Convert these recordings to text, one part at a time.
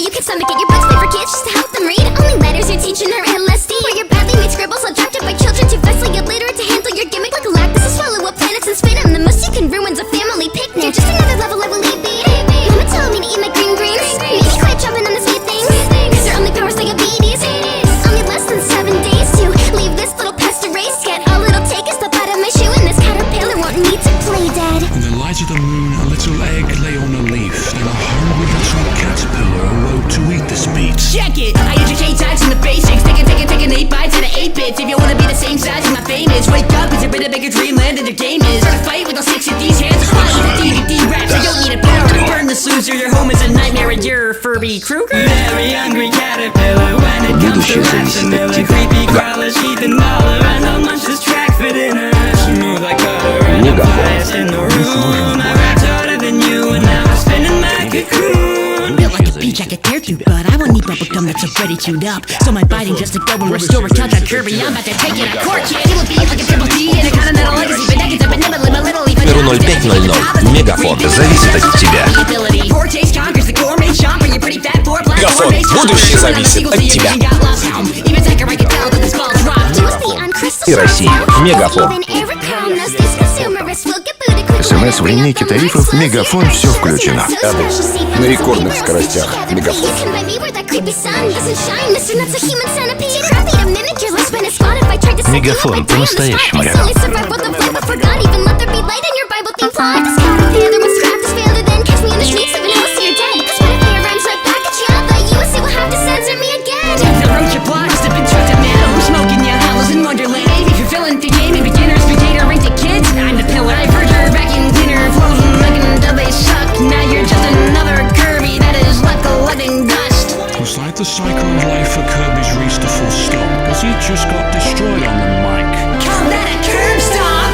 you can stomach it. Your books play for kids just to help them read. Only letters you're teaching are LSD. Where your badly made scribbles all drafted by children too vastly illiterate to handle your gimmick like a lactus to swallow up planets and spin them. The most you can ruin's a family picnic. Just another level I will leave be. Mama told me to eat my green greens. Maybe quit jumping on the sweet things. Cause your only power's diabetes. Only less than 7 days to leave this little pest to race. Get all it'll take is the bite of my shoe, and this caterpillar won't need to play dead. In the light of the moon, a little egg lay on a leaf. Then a hungry little caterpillar awoke to eat the speech. Check it! I educate types in the basics. Taking 8 bites out of 8 bits. If you wanna be the same size as my fame is, wake up, it's a bit of bigger dreamland than your game is. Try to fight with no sticks in these hands. Fight with a DVD raps. You don't need a power to burn this loser. Your home is a nightmare and you're Furby Krueger. Very hungry caterpillar when it comes to rats and miller. Creepy crawlers, eat the dollar and I'll munch this track for dinner. Smooth like butter and the bias in the room. My rap's harder than you and now I'm spinning my cocoon. Built like a peach I could tear through, but I won't need bubblegum that's already chewed up. So my biting just to go and restore a touch on Kirby. I'm about to take it on court, kid. It will be like a triple T and a continental legacy, but that gets up and never live a little even. 05:00. Мегафон зависит от тебя. Мегафон, будущее зависит от тебя. И России. Мегафон. СМС в линейке тарифов Мегафон все включено. На рекордных скоростях. Мегафон. Мегафон по-настоящему рядом. Looks like the cycle of life for Kirby's reached a full stop, cause he just got destroyed on the mic. Call that a curb stop!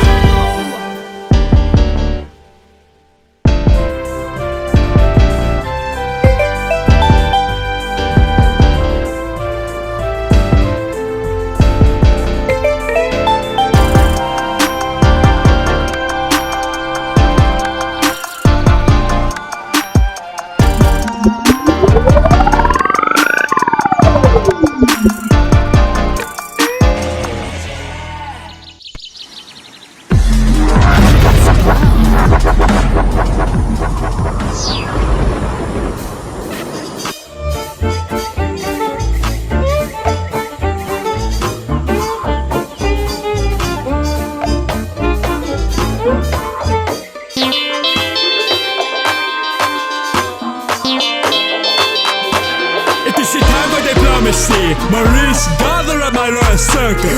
Maurice, gather at my royal circle.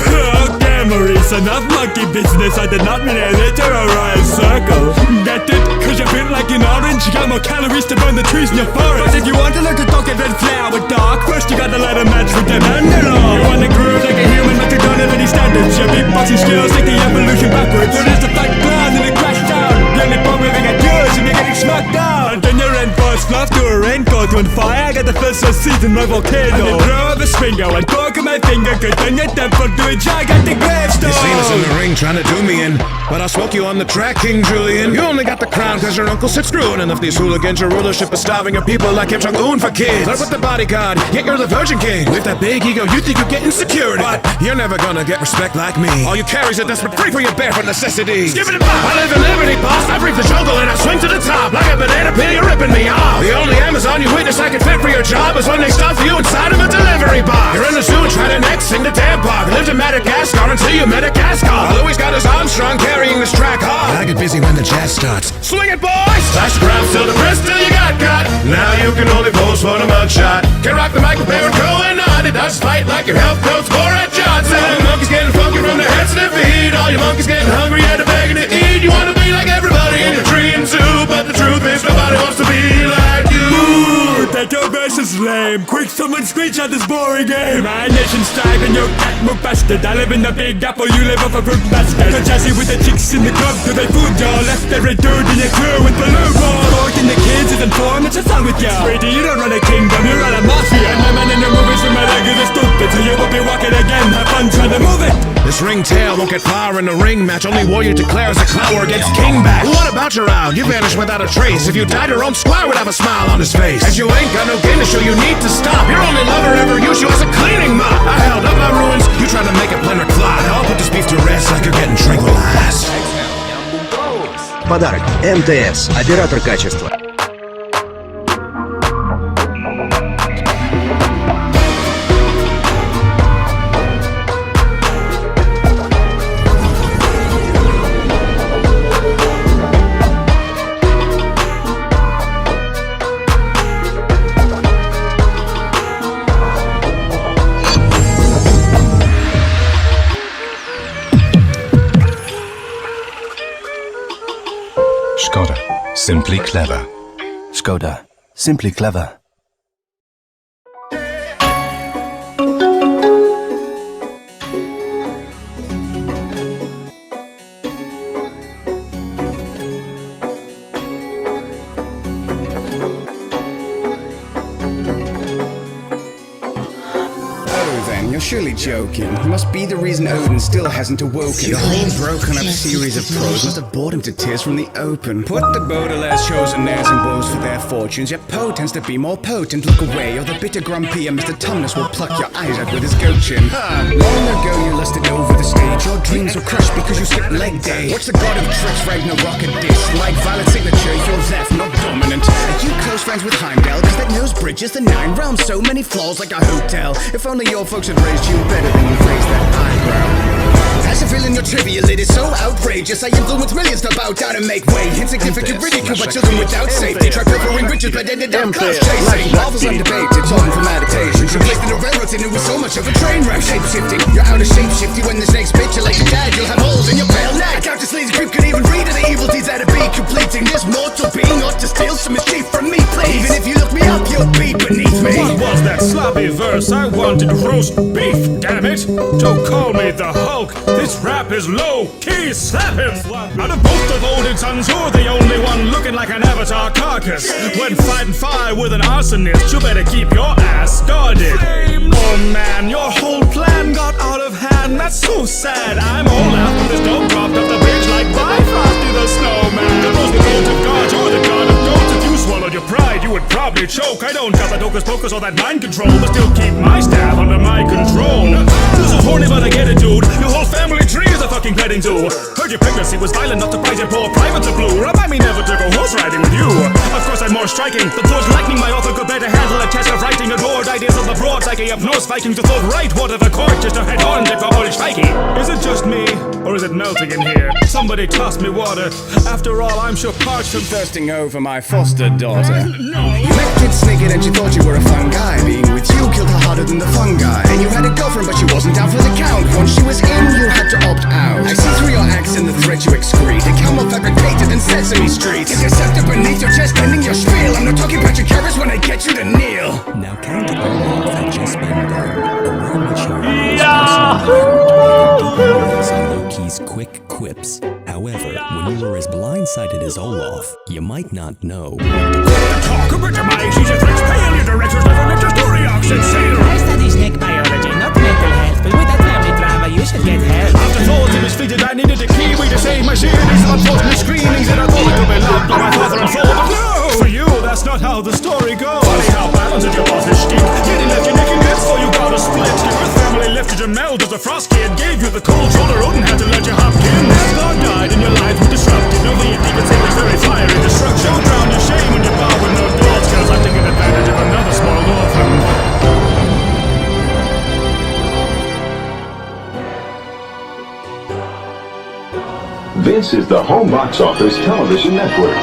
Okay, Maurice, enough monkey business. I did not mean a literal royal circle. Get it? Cause you feel like an orange. You got more calories to burn the trees in your forest. But if you want to learn to talk and red flower dog, first you gotta let a match with them underlong. You wanna groove like a human, but you don't have any standards. Your beatboxing skills take the evolution backwards. So there's a fight glass and it crash down. The only problem I got yours and you're getting smacked down. And then your rainforest fluff to a raincoat. When fire got the first season my volcano. And then throw the swingo and poke my finger. Good on your temple to a gigantic gravestone. You seen us in the ring trying to do me in, but I'll smoke you on the track, King Julian. You only got the crown cause your uncle sits screwing. And if these hooligans, your rulership is starving your people like Kim Jong-un for kids. Start with the bodyguard, yet you're the Virgin King. With that big ego, you think you get insecurity, but you're never gonna get respect like me. All you carry's a desperate free for your barefoot necessities. Give it a pop. I live in liberty, boss. I breathe the jungle and I swing to the top. Like a banana peel, you're ripping me off. The only Amazon you witness I can fit for your job is when they stuff you inside of a delivery box. You're in the zoo and try to next sing the tampon. Lived in Madagascar until you met a Madagascar. Louis got his Armstrong carrying this track hard. I get busy when the jazz starts. Swing it, boys! Slash the ground till the wrist till you got cut. Now you can only pose for the mugshot. Can rock the mic with Baron Cohen on. It does fight like your health coach Borat Johnson. All you monkeys getting funky from their heads to their feet. All you monkeys getting hungry and begging to eat. You wanna be like everybody in your dream too, but the truth is nobody wants to be like you. Ooh, that your verse is lame. Quick, someone screech out this boring game. My nation's type and your cat move bastard. I live in the Big Apple, you live off a fruit basket. So jazzy with the chicks in the club, do they food y'all? Left every dude in your crew with balloon ball. Talking the kids is informants, what's wrong with y'all? Sweetie, you don't run a kingdom, you run a mafia. And my man in your movies with my leg is stupid, so you will be walking again. Have fun trying to move it. This This ringtail won't get far in the ring match. Only warrior declares a clower against king back. What about your round? You vanished without a trace. If you died, your own squire would have a smile on his face. As you ain't got no game to show, you need to stop. Your only lover ever used you as a cleaning mop. I held up my ruins, you tried to make it plain or clot. I'll put this beef to rest like you're getting tranquilized. Подарок. МТС. Оператор качества. Skoda. Simply clever. Skoda. Simply clever. You're surely joking. You must be the reason Odin still hasn't awoken. Your whole broken up series of pros must have bored him to tears from the open. Put the Baudelaires chosen theirs and woes for their fortunes. Yet Poe tends to be more potent. Look away, or the bitter grumpy and Mr. Tumnus will pluck your eyes out with his goat chin. Long ago you lusted over the stage. Your dreams were crushed because you skipped leg day. Watch the god of tricks Ragnarok a diss. Like Violet's signature, you're left, not dominant. Are you close friends with Heimdall? Cause that nose bridges the 9 realms. So many flaws like a hotel. If only your folks had raised you better than you raised that eyebrow. As a villain, you're trivial, it is so outrageous. I influence millions to bow down and make way. Insignificant ridicule by children without safety. Try pilfering riches but ended up class chasing. Marvel's undebated, talking from adaptations. Replaced in a railroad and it was so much of a train wreck. Shape-shifting, you're out of shape-shifty. When the snakes bit you like your dad, you'll have holes in your pale neck. Countess Lee's group could even read of the evil deeds that are be completing. This mortal being ought to steal some mischief from me, please. Even if you look me up, you'll be beneath me. What was that sloppy verse? I wanted roast beef, damn it! Don't call me the Hulk. This rap is low-key, slap him! Out of both the Odin's sons, you're the only one looking like an avatar carcass. When fighting fire with an arsonist, you better keep your ass guarded. Oh man, your whole plan got out of hand, that's so sad. I'm all out with this dog dropped off the bridge like Bifrost to the snowman. The most the goat of gods, you're the god of goats. If you swallowed your pride, you would probably choke. I don't got the hocus pocus or that mind control, but still keep my staff under my control. You're so horny but I get it, dude. Your whole family tree is a fucking petting zoo. Heard your pregnancy was violent, not surprised your poor privates are blue. Remind me never to go horse riding with you. Of course I'm more striking, but towards lightning my author could better handle a task of writing adored ideas of the broad psyche of Norse Vikings to thought right what of a court just to head on to Polish Viking. Is it just me, or is it melting in here? Somebody toss me water. After all, I'm sure parched from thirsting over my foster daughter. You met Kid Snicket and she thought you were a fun guy. Being with you killed her harder than the fungi. And you had a girlfriend but she wasn't down for the count. Once she was in, you had to opt out. I see through your acts and the threat you excrete. A camel fabricated in Sesame Street. It's a scepter beneath your chest, ending your spiel. I'm not talking about your carrots when I get you to kneel. Now count all love had just been done. A word which you Loki's quick quips. However, when you were as blindsided as Olaf, you might not know. Talk about your mind, she's a threat. Pay all your directors, never let your story auction sale. I study snake biology, not mental health. But with that family drama, you should get help. After thoughts it was figured I needed a kiwi to save my series of unfortunate screenings, and I thought it could be loved by my father and soul. But no! For you, that's not how the story goes. Funny how balanced your boss's shtick. You didn't left your neck and guts, so you got a split. Your earth family left you to melt as a frost kid. Gave you the cold shoulder, Odin had to let you hop in. God died and your life was disrupted. No the even say it's very fiery destruction. Don't drown your shame when you bow with no dog skills. I'm taking advantage of another spoiled orphan. This is the Home Box Office Television Network.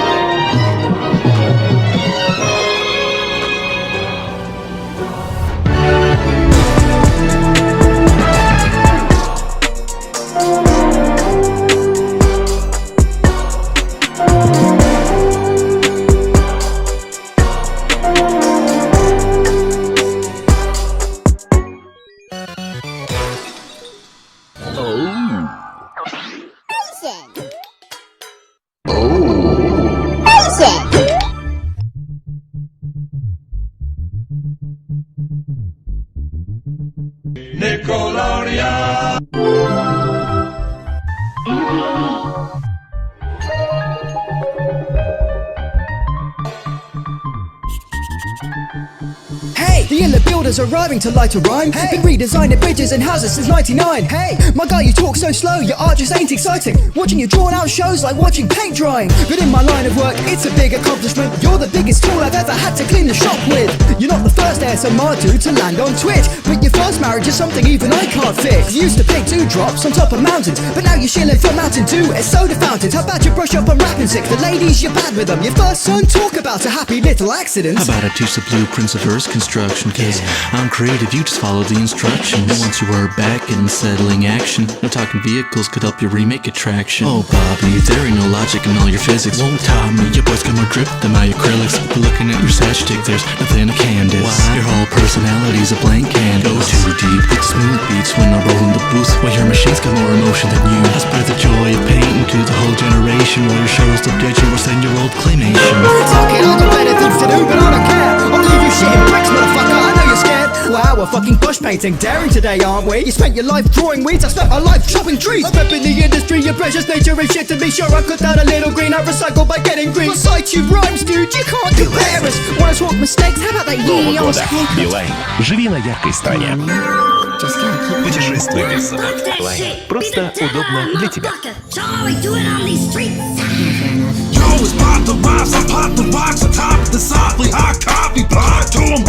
Nickelodeon! Hey, the Illa builders arriving to light a rhyme. Hey, been redesigning bridges and houses since '99. Hey, my guy, you talk so slow, your art just ain't exciting. Watching you drawn out shows like watching paint drying. But in my line of work, it's a big accomplishment. You're the biggest tool I've ever had to clean the shop with. You're not the first ASMR dude to land on Twitch, but your first marriage is something even I can't fix. You used to pick 2 drops on top of mountains, but now you're shilling for Mountain Dew at soda fountains. How about you brush up on rapping sick? The ladies, you're bad with them. Your first son, talk about a happy little accident. How about I teach the blueprints of Earth's construction? Cause I'm creative, you just follow the instructions. And once you were back in settling action, no talking vehicles could help you remake attraction. Oh Bobby, there ain't no logic in all your physics. Won't top me, your boys got more drip than my acrylics. But looking at your sash stick, there's nothing I can do. Your whole personality's a blank canvas. Go too deep with the smooth beats when I roll in the booth. While your machine's got more emotion than you. I spread the joy of painting to the whole generation. While your show's the digital worse than your old claymation. We're talking, I've got better things to do, but I don't care. I'll leave you shitting bricks, motherfucker, I know you're scared. Wow, we're fucking bush painting, daring today, aren't we? You spent your life drawing weeds, I spent my life chopping trees. I'm repping the industry, your precious nature is shit to be sure. I cut down a little green, I recycle by getting green. Recite you rhymes, dude, you can't compare us. Wanna talk mistakes, how about that yee on Билайн. Живи на яркой стороне. Путешествуй без забот. Билайн. Просто удобно для тебя. Yo, it's pop the rocks, I pop the rocks atop the softly hot copy block to them.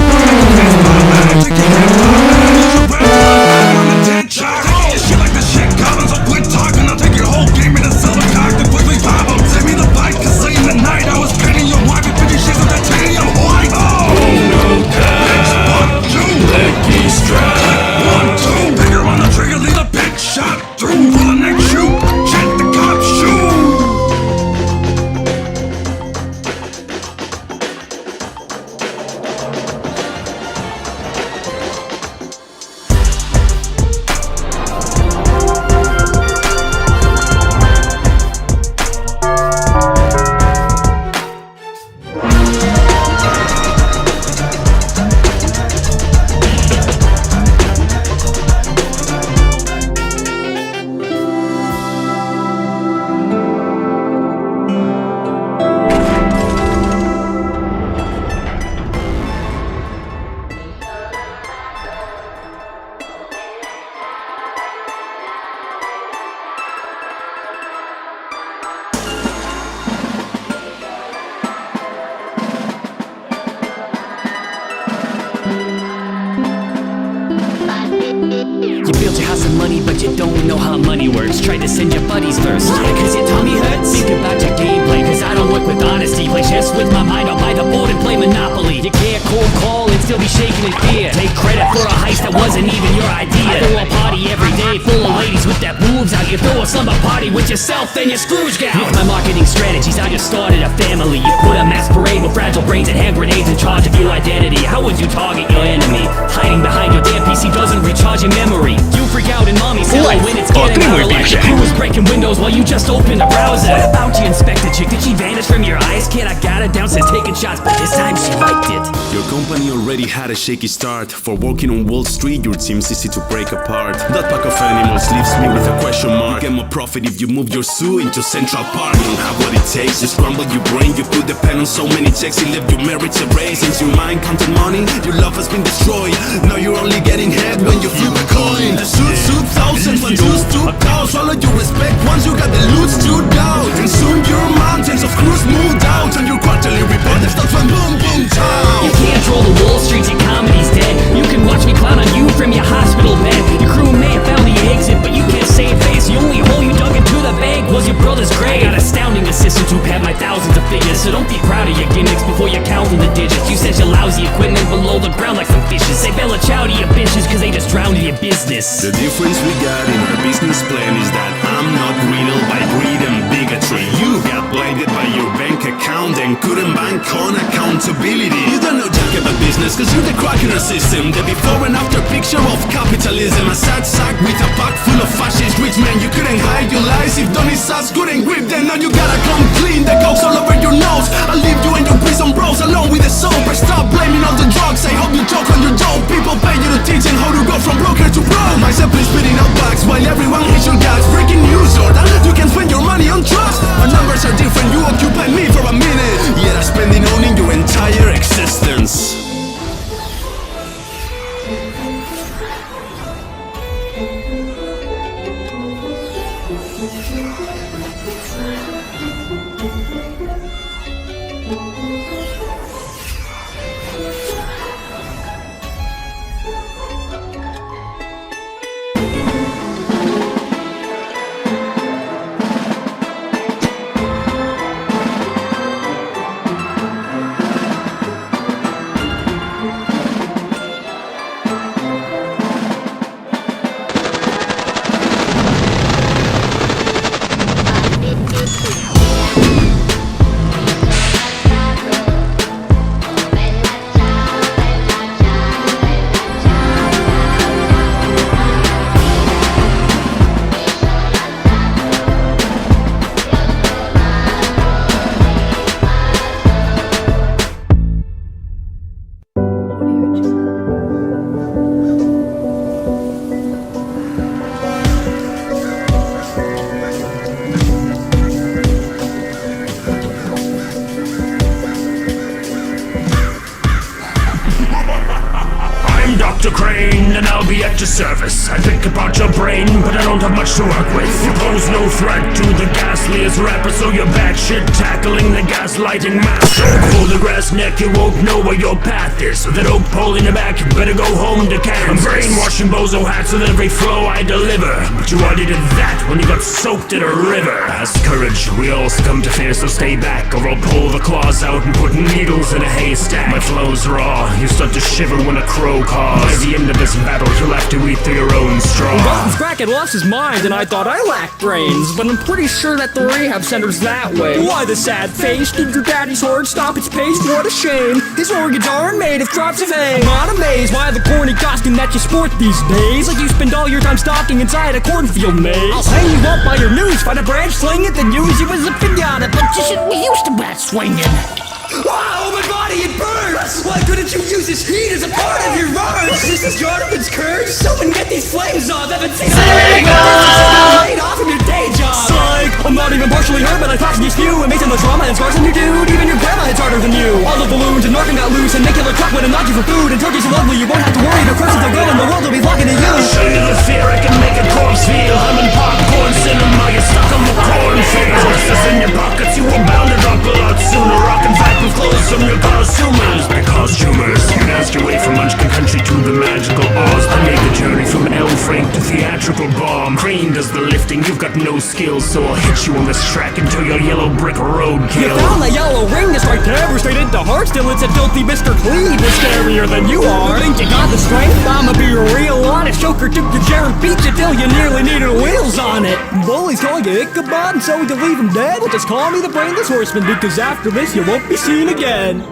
Shit like the shit Collins, I'll quit talking, I'll take your whole game in a silver cock to quickly pop up. Send me the bike, cause late in the night I was painting your wife with 50 shades of titanium white. Oh no, guys, 1, 2, leggy strap. 1, 2, finger on the trigger, leave the bitch shot through for the next shoot. Check the cop shoot. You build your house of money, but you don't know how money works. Try to send your buddies first. Yeah, cause your tummy hurts. Think about your gameplay, cause I don't work with honesty. Play chess with my mind, I'll buy the board and play Monopoly. You can't cold call and still be shaking in fear. Take credit for a heist that wasn't even your idea. I throw a party every day full of ladies with that boobs out. You throw a slumber party with yourself and your Scrooge gal. With my marketing strategies, I just started a family. You put a masquerade with fragile brains and hand grenades in charge of your identity. How would you target your enemy? Hiding behind your damn PC doesn't recharge your memory. You freak out in mommy's hell when it's getting out of life. Your crew was breaking windows while you just opened a browser. What about you, Inspector Chick? Did she vanish from your eyes? Kid, I got her downstairs taking shots, but this time she liked it. Your company already had a shaky start. For working on Wall Street, your team's easy to break apart. That pack of animals leaves me with a question mark. You get more profit if you move your zoo into Central Park. You don't have what it takes, you scramble your brain. You put the pen on so many checks, you left your marriage erased. Since your mind counted money, your love has been destroyed. Now you're only getting head when you flip a coin. The suit thousands when you stoop down. Swallow your respect once you got the loot stood out. And soon your mountains of crews moved out. And your quarterly report starts from boom boom town. You can't troll the Wall Street, your comedy's dead. You can watch me clown on you from your hospital bed. Your crew may have found the exit, but you can't save face. The only hole you dug into the bank was your brother's grave. I got astounding assistants who pad my thousands of figures. So don't be proud of your gimmicks before you're counting the digits. You said your lousy equipment below the ground like some fishes. Say Bella Chow to your bitches cause they just drowned in your business. The difference we got in our business plan is that I'm not riddled by greed and bigotry. You got blinded by your bank account and couldn't bank on accountability. You don't know jack about business cause you're the crack in our system. The before and after picture of capitalism. A sad sack with a pack full of fascist rich men. You couldn't hide your lies if Donny Sass couldn't grip them. Now you gotta come clean, the coke's all over your nose. I'll leave you and your prison bros alone with the sober. Stop blaming all the drugs, I hope you talk on your dope. People pay you to teach them how to go from broker to pro. My simply spitting out bucks while everyone hates your guts. Freaking news, Jordan, you can spend your money on trust. Our numbers are different, you occupy me for a minute. Yet I spend it owning your entire existence. I'm Dr. Crane, and I'll be at your service. I think about your brain, but I don't have much to work with. You pose no threat to the ghastliest rapper, so you're batshit tackling the gaslighting master. Hold the grass neck, you won't know where your path is. So that oak pole in the back, you better go home to Kansas. I'm brainwashing bozo hats with every flow I deliver, but you already did that when you got soaked in a river. Has courage, we all succumb to fear, so stay back, or I'll pull the claws out and put needles in a haystack. My flow's raw, you start to shiver when a crow calls. By the end of this battle, you'll have to eat through your own straw. Dalton's crack had lost his mind, and I thought I lacked brains, but I'm pretty sure that the rehab center's that way. Why the sad face? Did your daddy's horde stop its pace? What a shame. His organs aren't made of crops of hay. I'm not amazed by the corny costume that you sport these days, like you spend all your time stalking inside a cornfield maze. I'll hang you up by your noose, find a branch, sling it, then use you as a pinata, but you should be used to bat swinging. Wow, my body, it burns! Why couldn't you use this heat as a part of your runs? This is Jonathan's curse? Someone get these flames off! Haven't seen laid off from your day job! Psych! I'm not even partially hurt, but I thought you spew and make so much trauma and scars on your dude. Even your grandma hits harder than you. All the balloons and Norton got loose and make you look tough when I'm not you for food. And turkey's so ugly you won't have to worry. The crushers will go and the world will be flocking to you. I'll show you the fear I can make a corpse feel. I'm in popcorn cinema, you're stuck on the cornfield. Horses in your pockets, you were bound to drop a lot sooner. Rockin' back with clothes from your costumers. They're costumers. You can ask your way from Munchkin Country to the magical Oz. I made the journey from L. Frank to theatrical bomb. Crane does the lifting, you've got no skills, so I'll hit you on this track until your yellow brick road You kill. found that yellow ring that's right there. We're straight into heart. Still it's a filthy Mr. Clean. It's scarier than you are. Think you got the strength? I'ma be real honest. Joker took your chair and beat you till you nearly needed wheels on it. Bullies call you Ichabod, and so you leave him dead. Well, just call me the Brainless Horseman, because after this you won't be seen again.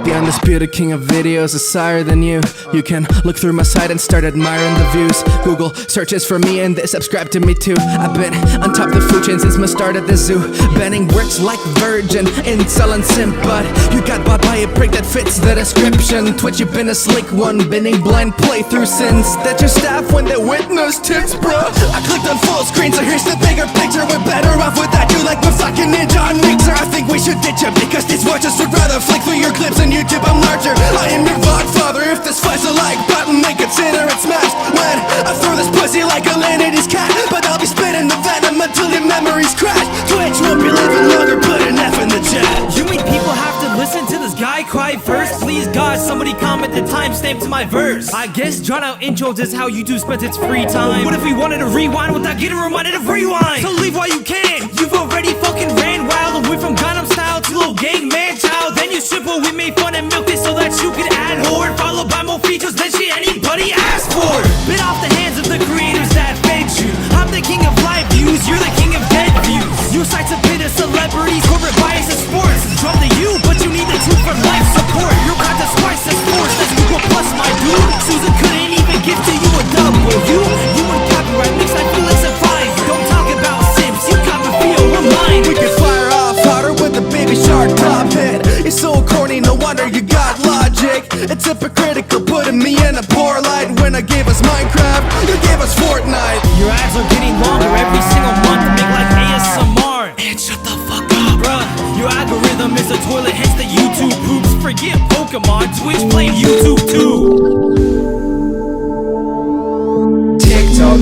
The undisputed king of videos is higher than you. You can look through my site and start admiring the views. Google searches for me and they subscribe to me too. I've been on top of the food chain since my start at the zoo. Banning words like virgin, incel and simp, but you got bought by a prick that fits the description. Twitch, you've been a slick one, binning blind playthrough since that your staff when they witness tips, bro. I clicked on full screen, so here's the bigger picture. We're better off without you, like my fucking ninja on Mixer. I think we should ditch you because these watchers would rather flick through your clips on YouTube. I'm larger, I am your godfather. If this flies a like button, they consider it smashed. When I throw this pussy like a Leonidas cat, but I'll be spitting the venom until your memories crash. Twitch won't be living longer, put an F in the chat. You mean people have to listen to this guy cry first? Please God, somebody comment the timestamp to my verse. I guess drawn out intros is how YouTube spends its free time. What if we wanted to rewind without getting reminded of rewind? So leave while you can. You've already fucking ran wild, away from Gangnam Style to Lil Gang Man Child. Then you simple, we made fun and milked it so that you could add horde, followed by more features than shit anybody asked for. Bit off the hands of the creators that fed you. I'm the king of live views, you're the king of dead views. Your site's a bit of celebrities, corporate bias and sports. Draw to you, but you need the truth for life support. Your content twice as forced as Google Plus, my dude. Susan couldn't even give to you a double. You would copyright mix, I feel it's a five. Don't talk about Sims, you copy feel, we're mine. We could fire off harder with a Baby Shark top hit. You're so corny, no wonder you got logic. It's hypocritical putting me in a poor light. When I gave us Minecraft, you gave us Fortnite. Your ads are getting longer every single month to make like ASMR. And shut the fuck up, bruh. Your algorithm is a toilet, hence the YouTube poops. Forget Pokemon, Twitch playing YouTube too.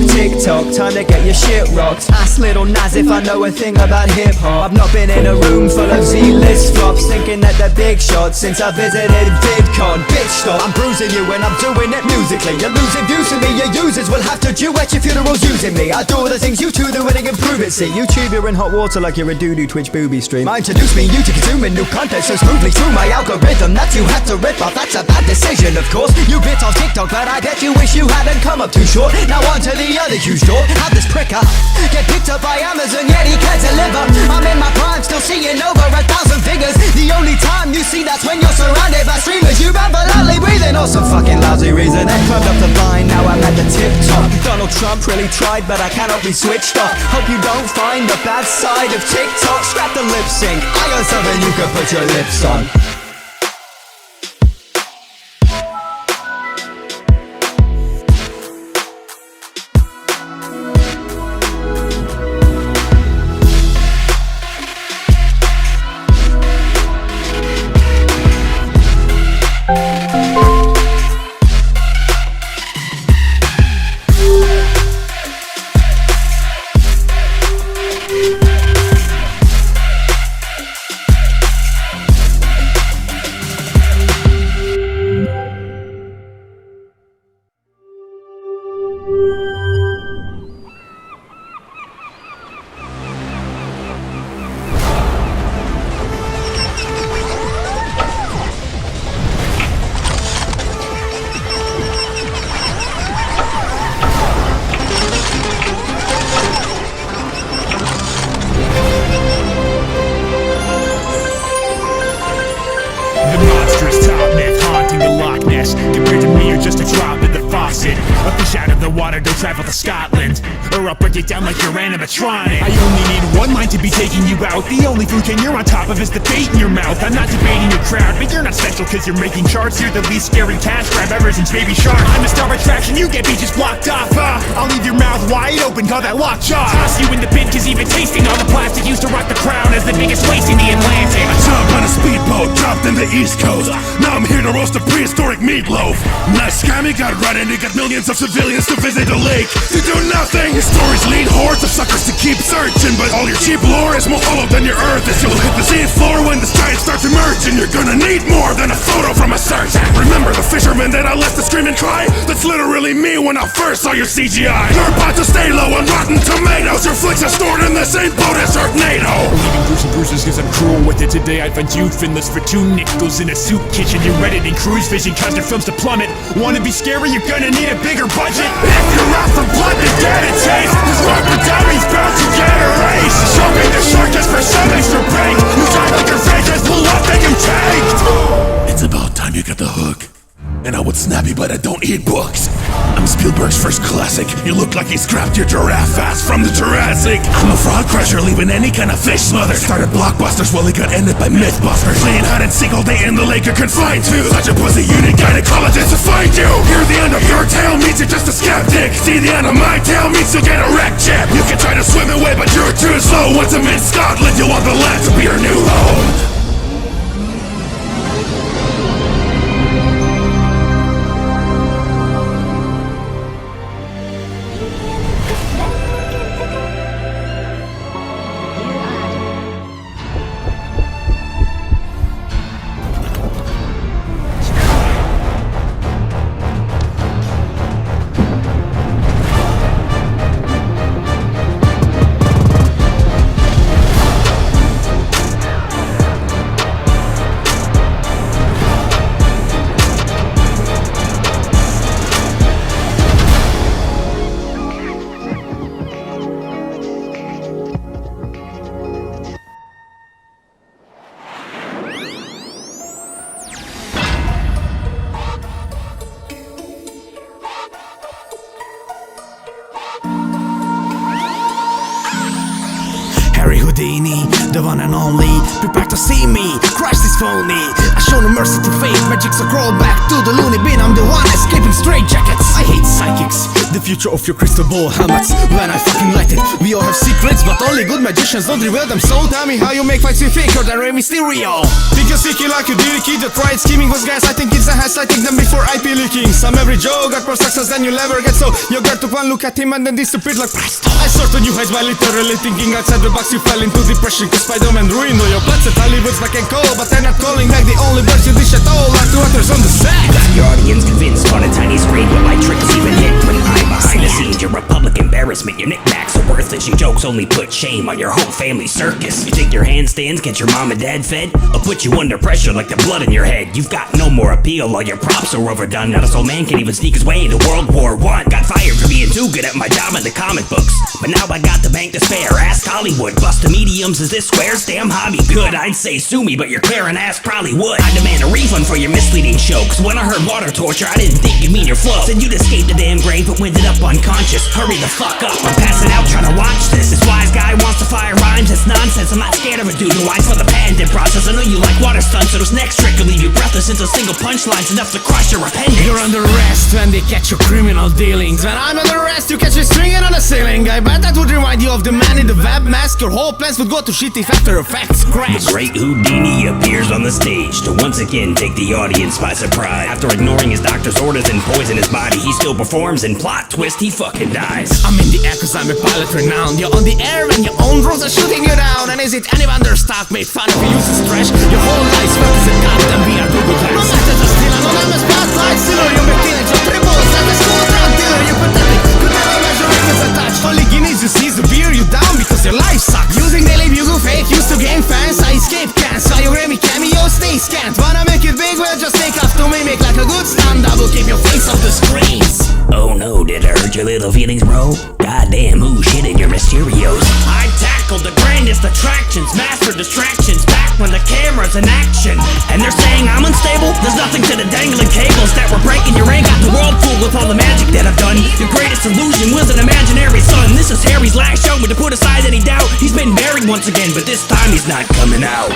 TikTok, time to get your shit rocked. Ask Little Nas if I know a thing about hip-hop. I've not been in a room full of Z-list flops thinking that the big shot since I visited VidCon. Bitch stop, I'm bruising you when I'm doing it musically. You're losing views to me, your users will have to duet your funerals using me. I do all the things you two do and improve it. See, YouTube, you're in hot water like you're a doo-doo Twitch booby stream. I introduce me, you to consuming new content so smoothly through my algorithm that you had to rip off. That's a bad decision, of course. You bit off TikTok, but I bet you wish you hadn't come up too short. Now on to the other huge door. Have this pricker get picked up by Amazon, yet he can't deliver. I'm in my prime, still seeing over 1,000 figures. The only time you see that's when you're surrounded by streamers. You rather loudly breathing or some fucking lousy reason. Then climbed up the vine, now I'm at the tip top. Donald Trump really tried, but I cannot be switched off. Hope you don't find the bad side of TikTok. Scrap the lip sync, I got something you can put your lips on. Travel to Scotland, or I'll break it down like you're animatronic. I only need one line to be taking you out. The only food chain you're on top of is the bait in your mouth. I'm not debating your crowd, but you're not special cause you're making charts. You're the least scary cash grab ever since Baby Shark. I'm the star attraction, you get beaches blocked off. I'll leave your mouth wide open, call that lockjaw. Toss you in the bin cause even tasting all the plastic used to rock the crown as the biggest waste in the Atlantic. I jumped on a speedboat, dropped in the East Coast. Now I'm here to roast a prehistoric meatloaf. Nice scammy, got right in it, got millions of civilians to visit the lake to do nothing. Your stories lead hordes of suckers to keep searching, but all your cheap lore is more hollow than your earth is. You'll hit the sea floor when this giant starts emerging. You're gonna need more than a photo from a search. Remember the fisherman that I left to scream and cry? That's literally me when I first saw your CGI. You're about to stay low on Rotten Tomatoes. Your flicks are stored in the same boat as Sharknado. Leaving gruesome bruises cause I'm cruel with it. Today I find you finless for 2 nickels in a soup kitchen. You're editing cruise vision cause their films to plummet. Wanna be scary? You're gonna need a bigger budget. If you're out for blood, then get a taste. This rubber dummy's bound to get erased. Jumping the shark just for some extra bait. You die like your face, pull up and you tanked. It's about time you got the hook. And I would snappy, but I don't eat books. I'm Spielberg's first classic. You look like he scrapped your giraffe ass from the Jurassic. I'm a frog crusher, leaving any kind of fish smothered. Started blockbusters while he got ended by Mythbusters. Playing hide and seek all day in the lake you're confined to. Such a pussy, you need gynecologist to find you. Hear the end of your tail means you're just a skeptic. See the end of my tail means you'll get a wreck chip. You can try to swim away, but you're too slow. Once I'm in Scotland, you'll want the land to be your new home. The one and only, prepare to see me, crush this phony. I show no mercy to fate, magic's a crawl back to the loony bin. I'm the one escaping straight jackets. I hate psychics, the future of your crystal ball helmets. When I fucking light it, we all have secrets, but only good magicians don't reveal them. So tell me how you make fights with faker than Rey Mysterio. Think you're sticky like a deal kid. You tried scheming was gas, I think it's a hash, I think them before IP leaking. Some every joke got more success than you'll ever get. So your girl took one look at him and then disappeared like presto. I sort of knew heads by literally thinking outside the box. You fell into depression cause Spider-Man ruined all your plans. At Hollywood's back and call, but they're not calling back. The only birds you dish at all are two others on the set. Your audience convinced on a tiny screen. What light tricks even hit when I'm behind the scenes. You're a public embarrassment. Your knickknacks are worthless. Your jokes only put shame on your whole family circus. You think your handstands get your mom and dad fed? I'll put you under pressure like the blood in your head. You've got no more appeal. All your props are overdone. Not a soul man can even sneak his way into World War I. Got fired for being too good at my job in the comic books, but now I got the bank to spare. Ask Hollywood. Bust the mediums. Is this squares? Damn hobby good. I'd say sue me, but your Karen ass probably would. I demand a refund for your misleading show, cause when I heard water torture, I didn't think you'd mean your flow. Said you'd escape the damn grave, but ended up unconscious. Hurry the fuck up, I'm passing out trying to watch this. This wise guy wants to fire rhymes, it's nonsense. I'm not scared of a dude who lies for the patented process. I know you like water stunts, so this next trick will leave you breathless into single punchlines enough to crush your appendix. You're under arrest when they catch your criminal dealings. When I'm under arrest, you catch me stringing on a ceiling. I bet that would remind you of the man in the web mask. Your whole plans would go to shit if After Effects crash. The great Houdini appears on the stage to once again take the audience by surprise. After ignoring his doctor's orders and poison his body, he still performs, and plot twist, he fucking dies. I'm in the air cause I'm a pilot renowned. You're on the air and your own drones are shooting you down. And is it any wonder stock made fun of you useless trash? Your whole life's felt as a goddamn VR Google Glass. No matter the still anonymous spotlight stealer. You're a teenager, triples at the school drug dealer. You're pathetic, could never measure it as a touch. All he needs to see is to bear you down because your life sucks. Using daily bugle fake used to gain fans. I escape can't, saw your Grammy cameo, stay scant. Wanna make it big, well just take off to me. Make like a good stand-up, will keep your face off the screens. Oh no, did I hurt your little feelings, bro? Goddamn, who's shitting your Mysterios? I tackled the grandest attractions, master distractions, back when the camera's in action. And they're saying I'm unstable? There's nothing to the dangling cables that were breaking your ankle. The world fooled with all the magic that I've done. Your greatest illusion was an imaginary son. This is Harry's last show, but to put aside any doubt, he's been buried once again, but this time he's not coming out.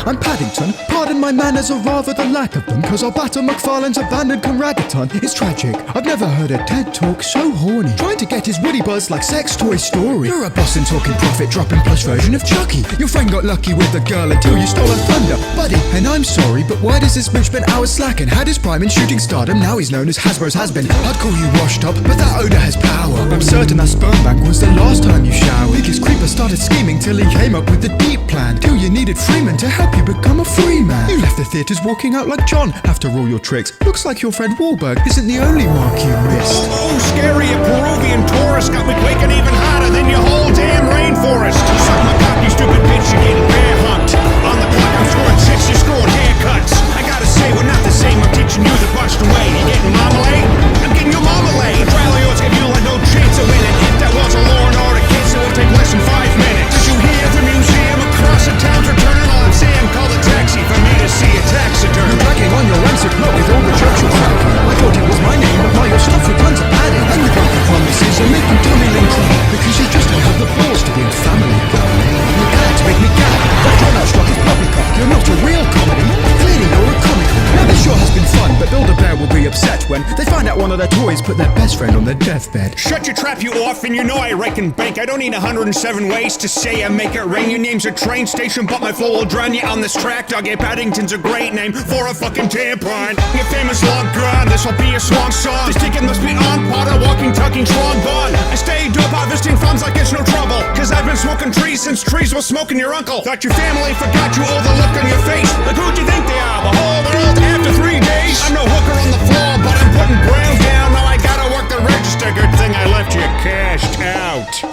I'm Paddington, pardon my manners or rather the lack of them, cause our batter McFarlane's abandoned Conragaton. It's tragic, I've never heard a TED talk so horny, trying to get his woody buzz like Sex Toy Story. You're a boss and talking profit dropping plush version of Chucky. Your friend got lucky with the girl until you stole her thunder, buddy. And I'm sorry, but why does this bitch spend hours slacking? Had his prime in shooting stardom, now he's known as Hasbro's has-been. I'd call you washed up, but that odor has power. I'm certain that sperm bank was the last time you showered. Biggest creeper started scheming till he came up with the deep plan, till you needed Freeman to help you become a free man. You left the theatres walking out like John. After all your tricks, looks like your friend Wahlberg isn't the only mark you missed. Oh, scary, a Peruvian tourist got me quaking even harder than your whole damn rainforest. Suck my cock, you stupid bitch, you're getting bear humped. On the clock, I'm scoring 6, you're scoring haircuts. I gotta say, we're not the same, I'm teaching you the Buxton way. You getting marmalade? I'm getting you marmalade. The trial of yours gave you like no chance of winning. If that was a Law and Order case, it would take less than 5 minutes. Did you hear the museum across the town's returning on Sam? Call the taxi for me to see a taxiderm. You're dragging on your rancid plot with all the jokes you're cracking. I thought it was my name, but now your stuff with tons of padding. And you broke the promises and make you dummy cry because you just don't have the balls to be in Family Guy. You're glad to make me gag. That dropout struck is poppycock. You're not a real comedy. Clearly you're a comic. Now this sure has been fun, but Build-A-Bear will be upset when they find out one of their toys put their best friend on their deathbed. Shut your trap, you off, and you know I reckon bank. I don't need 107 ways to say I make it rain. Your name's a train station, but my flow will drown you on this track, dog. Yeah, Paddington's a great name for a fucking tampon. Your famous log grind, this will be a swan song. This ticket must be on pot, a walking, talking strong bond. I stay dope, harvesting funds like it's no trouble, cause I've been smoking trees since trees was smoking your uncle. Thought your family forgot you, all the look on your face. Like who'd you think they are, the whole world after 3 days? I'm no hooker on the floor, but I'm putting brown down. Now I gotta work the register, good thing I I left you cashed out.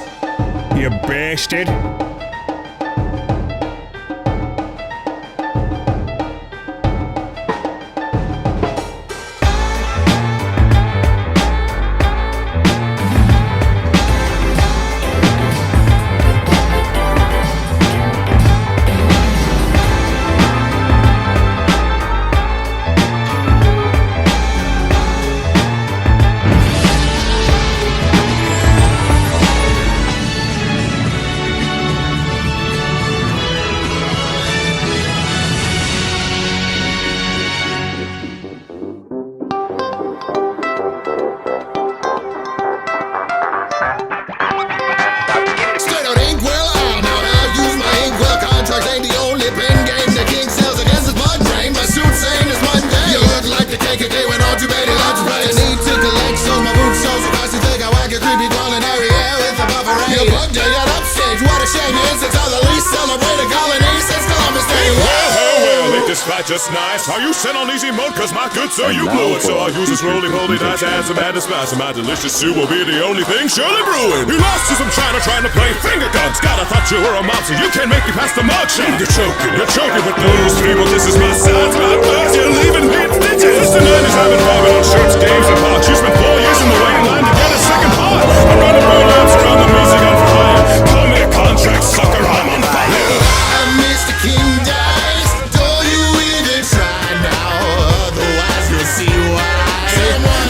You bastard. Just nice. Are you sent on easy mode? Cause my good sir, you blew it. So I'll use this roly-poly dice as a mad spice. And my delicious stew will be the only thing surely brewing. You lost to some China trying to play finger guns. God, I thought you were a mobster. You can't make it past the mug shot. You're choking with those people. This is my sides, my blood. You're leaving me in stitches. Since the 90s, I've been vibing on shirts, games, and pots. You spent 4 years in the waiting line to get a second part. I'm running burn-ups around the music on fire. Call me a contract sucker, I'm on fire. I'm Mr. King Dice. Don't you even try now, otherwise you'll see why.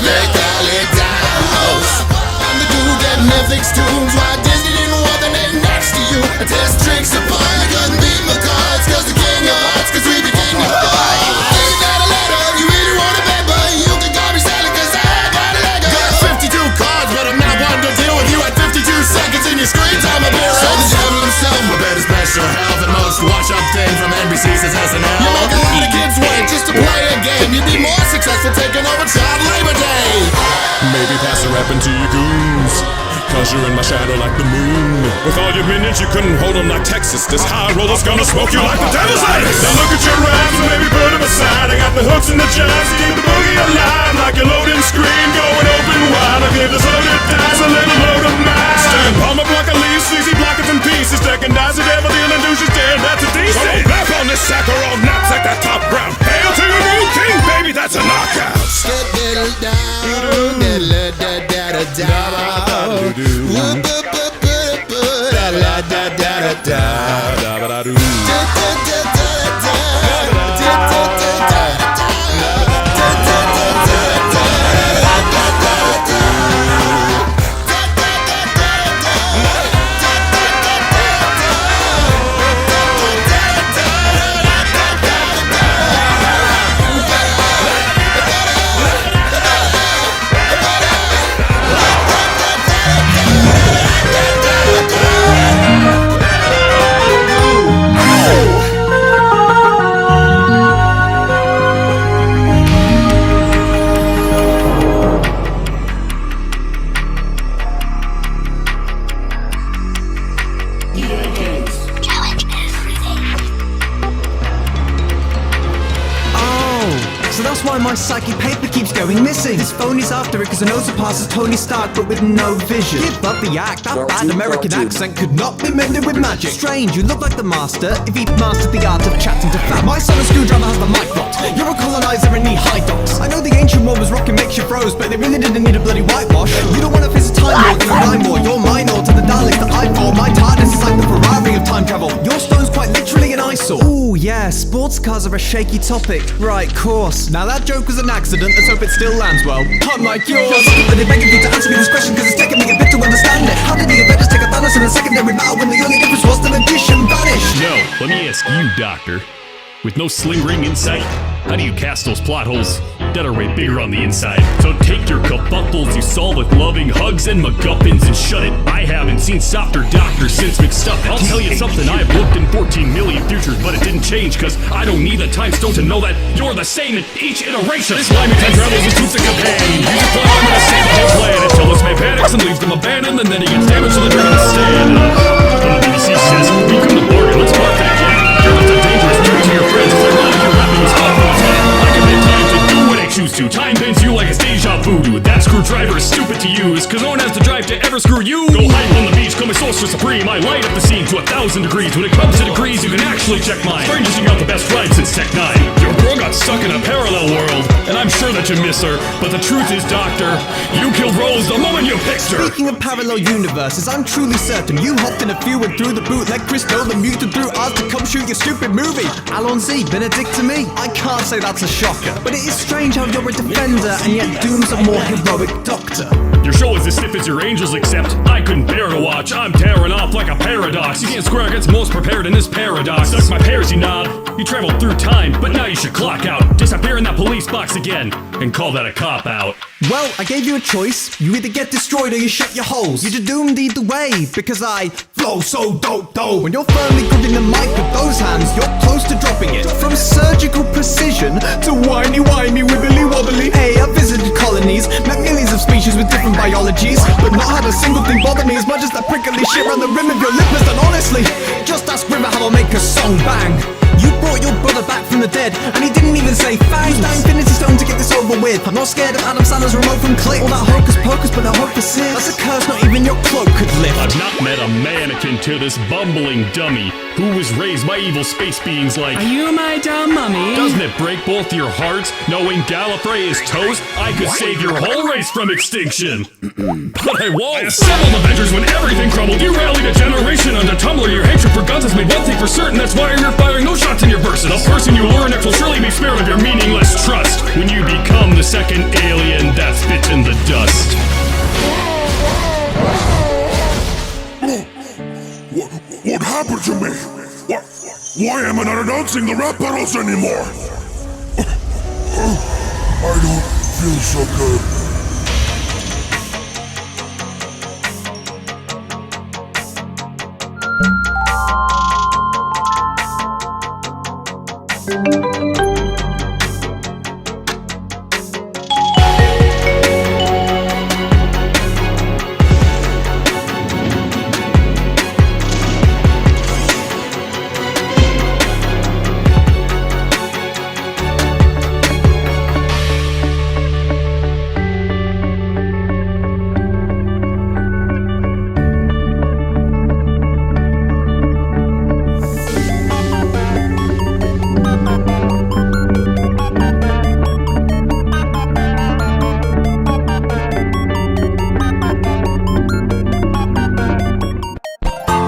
They call it Dice. I'm the dude that Netflix tunes. Why Disney didn't want the name next to you? I test tricks upon you couldn't beat my cards. Cause the king of hearts, cause we be king of hearts. Ain't that a letter? You really want a bet, but you can call me Sally cause I got a Lego. Got 52 cards, but I'm not one to deal with you at 52 seconds in your screen time appearance. So the devil himself, my bet is best your health and most watch up thing from NBC says SNL. You make a lot of kids wait just to play a game. You'd be more successful taking over Child Labor Day. Maybe pass the rap into your goons. Cause you're in my shadow like the moon. With all your minions, you couldn't hold them like Texas. This high roller's gonna smoke you like the devil's lettuce. Now look at your rhymes and maybe put them aside. I got the hooks and the jabs to keep the boogie alive. Like a loading screen going open wide. I give this loaded dice a little load of mine. Stand palm up like a leaf, sleazy blockers in pieces. Stacking dice, the devil dealing douches dead. That's a decent. Come on, back on this sack or all nuts like that top brown. Hail to your new king, baby, that's a knockout. My psychic paper keeps going missing. This phone is after it cause it knows it passes Tony Stark but with no vision. Give up the act, that bad American accent could not be mended with magic. Strange, you look like the master if he mastered the art of chatting to fat. My son a screwdriver has the mic rot. You're a colonizer and need high docs. I know the ancient one was rocking makes you froze, but they really didn't need a bloody whitewash. You don't want to visit time more than a rhyme more. You're minor to the Daleks that I fall. My TARDIS is like the Ferrari of time travel. Your stone's quite literally an eyesore. Ooh yeah, sports cars are a shaky topic. Right, course. Now that joke was an accident, let's hope it still lands well. Unlike yours, but they're begging you to answer me this question cause it's taken me a bit to understand it. How did the Avengers take a Thanos in a secondary battle when the only difference was the magician vanished? No, let me ask you, Doctor. With no sling ring in sight, how do you cast those plot holes that are way bigger on the inside? So take your kabuttles you solve with loving hugs and MacGuffins and shut it. I haven't seen softer doctors since McStuffins. I'll tell you something, I've looked in 14 million futures, but it didn't change, cause I don't need a time stone to know that you're the same in each iteration. This slimy time travels and shoots a companion. Use your plan, I'm gonna save the whole planet until this man panics and leaves them abandoned, and then he gets damaged so that they're gonna stand. When the BBC says, become the bargain, let's market it, yeah. You're not that dangerous, turn to your friends, cause they're not your rapping is hot from his head. I can make time to do what I choose to. Time bends you like it's deja voodoo. That screwdriver is stupid to use, cause no one has the drive to ever screw you. Go hype on the beach, call me Sorcerer Supreme. I light up the scene to 1,000 degrees. When it comes to degrees, you can actually check mine. Strangers, you got the best ride since Tech 9. Your girl got stuck in a parallel world, and I'm sure that you miss her. But the truth is, Doctor, you killed Rose the moment you picked her. Speaking of parallel universes, I'm truly certain you hopped in a few and threw the boot like Chris Nolan muted through ours to come shoot your stupid movie. Alonzi, been a dick to me. I can't say that's a shocker, but it is strange how you're a defender and yet Doom's a more heroic doctor. Your show is as stiff as your angels, except I couldn't bear to watch. I'm tearing off like a paradox. You can't square against most prepared in this paradox. Suck my pears, you knob. You traveled through time, but now you should clock out. Disappear in that police box again, and call that a cop-out. Well, I gave you a choice. You either get destroyed or you shut your holes. You're doomed either way, because I flow so dope. When you're firmly gripping the mic with those hands, you're close to dropping it. From surgical precision to whiny, wibbly wobbly. Hey, I visited colonies, met millions of species with different biologies, but not had a single thing bother me as much as that prickly shit around the rim of your lip. And honestly, just ask River how I'll make a song bang. You brought your brother back from the dead, and he didn't even say thanks. Use that Infinity Stone to get this over with. I'm not scared of Adam Sandler's remote from Click. All that hocus pocus, but no hocus is. That's a curse not even your cloak could lift. I've not met a mannequin to this bumbling dummy who was raised by evil space beings like. Are you my dumb mummy? Doesn't it break both your hearts knowing Gallifrey is toast? I could save your whole race from extinction. But I won't. I assembled Avengers when everything crumbled. You rallied a generation under Tumblr. Your hatred for guns has made one thing for certain. That's why you're firing no shots in your verses. A person you learn next will surely be spared of your meaningless trust when you become the second alien that's bitten the dust. What happened to me? Why am I not announcing the rap battles anymore? I don't feel so good.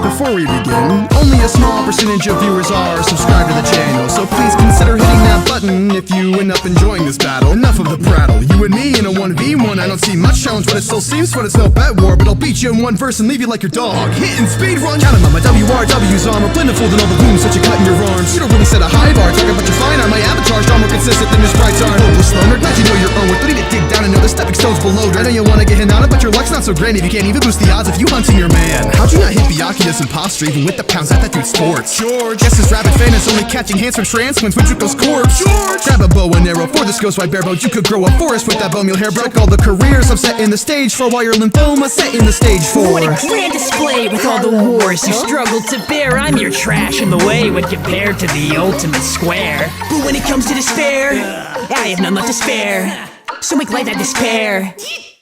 Before we begin, only a small percentage of viewers are subscribed to the channel, so please consider hitting that button if you end up enjoying this battle. Enough of the prattle, you and me in a 1v1. I don't see much challenge, but it still seems fun. It's no bet war, but I'll beat you in one verse and leave you like your dog. Hitting speed run, counting on my WRW's armor, plentiful than all the wounds that you cut in your arms. You don't really set a high bar, talking about your fine art. My avatar's far more consistent than your sprites are. Hopeless loner, glad you know your own worth. Don't need to dig down and know the stepping stones below. I know you wanna get hit on it, but your luck's not so great if you can't even boost the odds if you hunting your man. How'd you not hit Byakuya as imposter even with the pounds that dude sports? George, guess this rabid fan is only catching hands from trans when Twitch goes corpse. George, grab a bow and arrow for this ghost white barebone. You could grow a forest with that bone. Your hair broke all the careers I'm setting the stage for, while your lymphoma set in the stage for. What a grand display with all the wars you struggled to bear. I'm your trash in the way when compared to the ultimate square. But when it comes to despair, I have none left to spare. So make light that despair.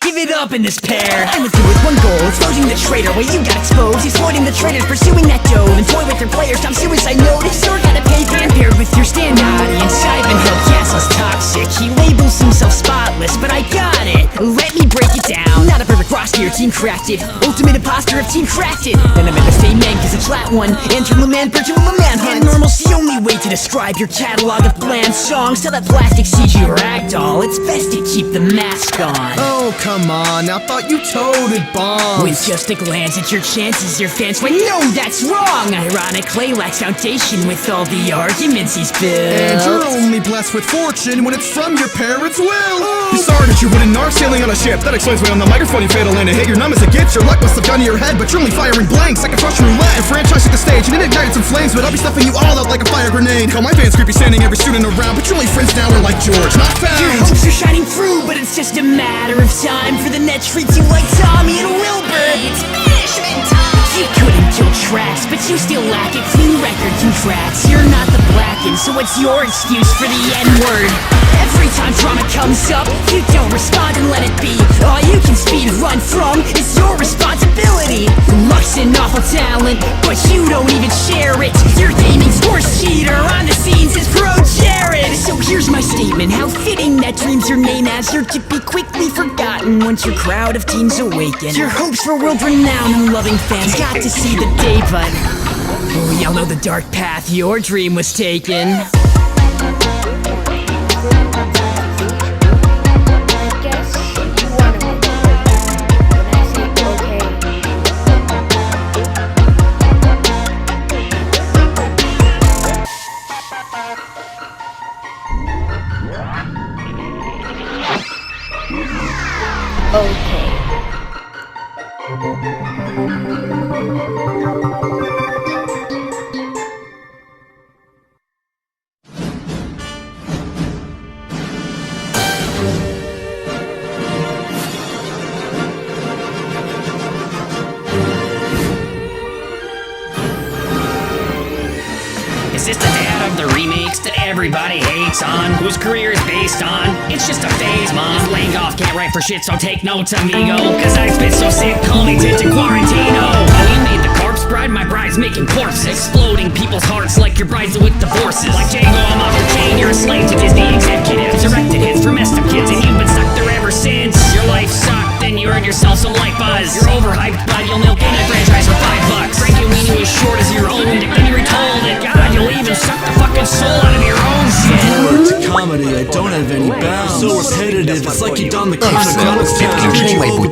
Give it up in this pair. I went through with one goal, exposing the traitor. Well, you got exposed, exploiting the traitors, pursuing that dough, and toy with their players. Stop suicide notice, or gotta pay fan paired with your stand audience. Ivanhoe Castle's toxic. He labels himself spotless, but I got it. Let me break it down. Not a perfect roster, your team cracked it. Ultimate imposter if team cracked it. Then I'm in the same man, cause it's flat one. Internal man, virtual manhunt. And normal's the only way to describe your catalog of bland songs. Tell that plastic CG ragdoll, it's best to keep the mask on. Oh, come on, I thought you toted bombs. With just a glance at your chances, your fans went, no, that's wrong. Ironically, lacks foundation with all the arguments he's built. And you're only blessed with fortune when it's from your parents' will. You're sorry that you wouldn't narc sailing on a ship. That explains why on the microphone you fail to land a hit. You're numb as it gets, your luck must have gone to your head, but you're only firing blanks like a Russian roulette. And franchise at the stage, and it ignited some flames, but I'll be stuffing you all up like a fire grenade. Call my fans creepy, standing every student around, but your only friends now are like George, not found. Your hopes are shining through, but it's just a matter of time for the net treats you like Tommy and Wilbur. It's punishment time. You couldn't kill tracks, but you still lack a clean record, congrats. You're not the black taken. So what's your excuse for the N-word? Every time drama comes up, you don't respond and let it be. All you can speed run from is your responsibility. Luck's an awful talent, but you don't even share it. Your gaming sports cheater on the scenes is Pro Jared. So here's my statement, how fitting that dreams your main answer to be quickly forgotten once your crowd of teens awaken. Your hopes for world renown and loving fans got to see the day, but oh, y'all know the dark path your dream was taken. Is this the dad of the remakes that everybody hates on? Whose career is based on? It's just a phase, mom. This Langhoff can't write for shit, so take notes, amigo. Cause I spit so sick, call me Tintin Quarantino. Oh, you made the corpse bride, my bride's making corpses. Exploding people's hearts like your bride's with divorces. Like Django, I'm off the chain, you're a slave to Disney executives. Directed hits for messed up kids, and you've been stuck there ever since. Your life sucked, then you earned yourself some light buzz. You're overhyped, but you'll milk any franchise for $5. Frankie Weenie was short as your own dick, then you retold it. God, you'll even suck the fucking soul out of your own shit. To comedy, I don't have any bounds. So repetitive, it's like you done the count of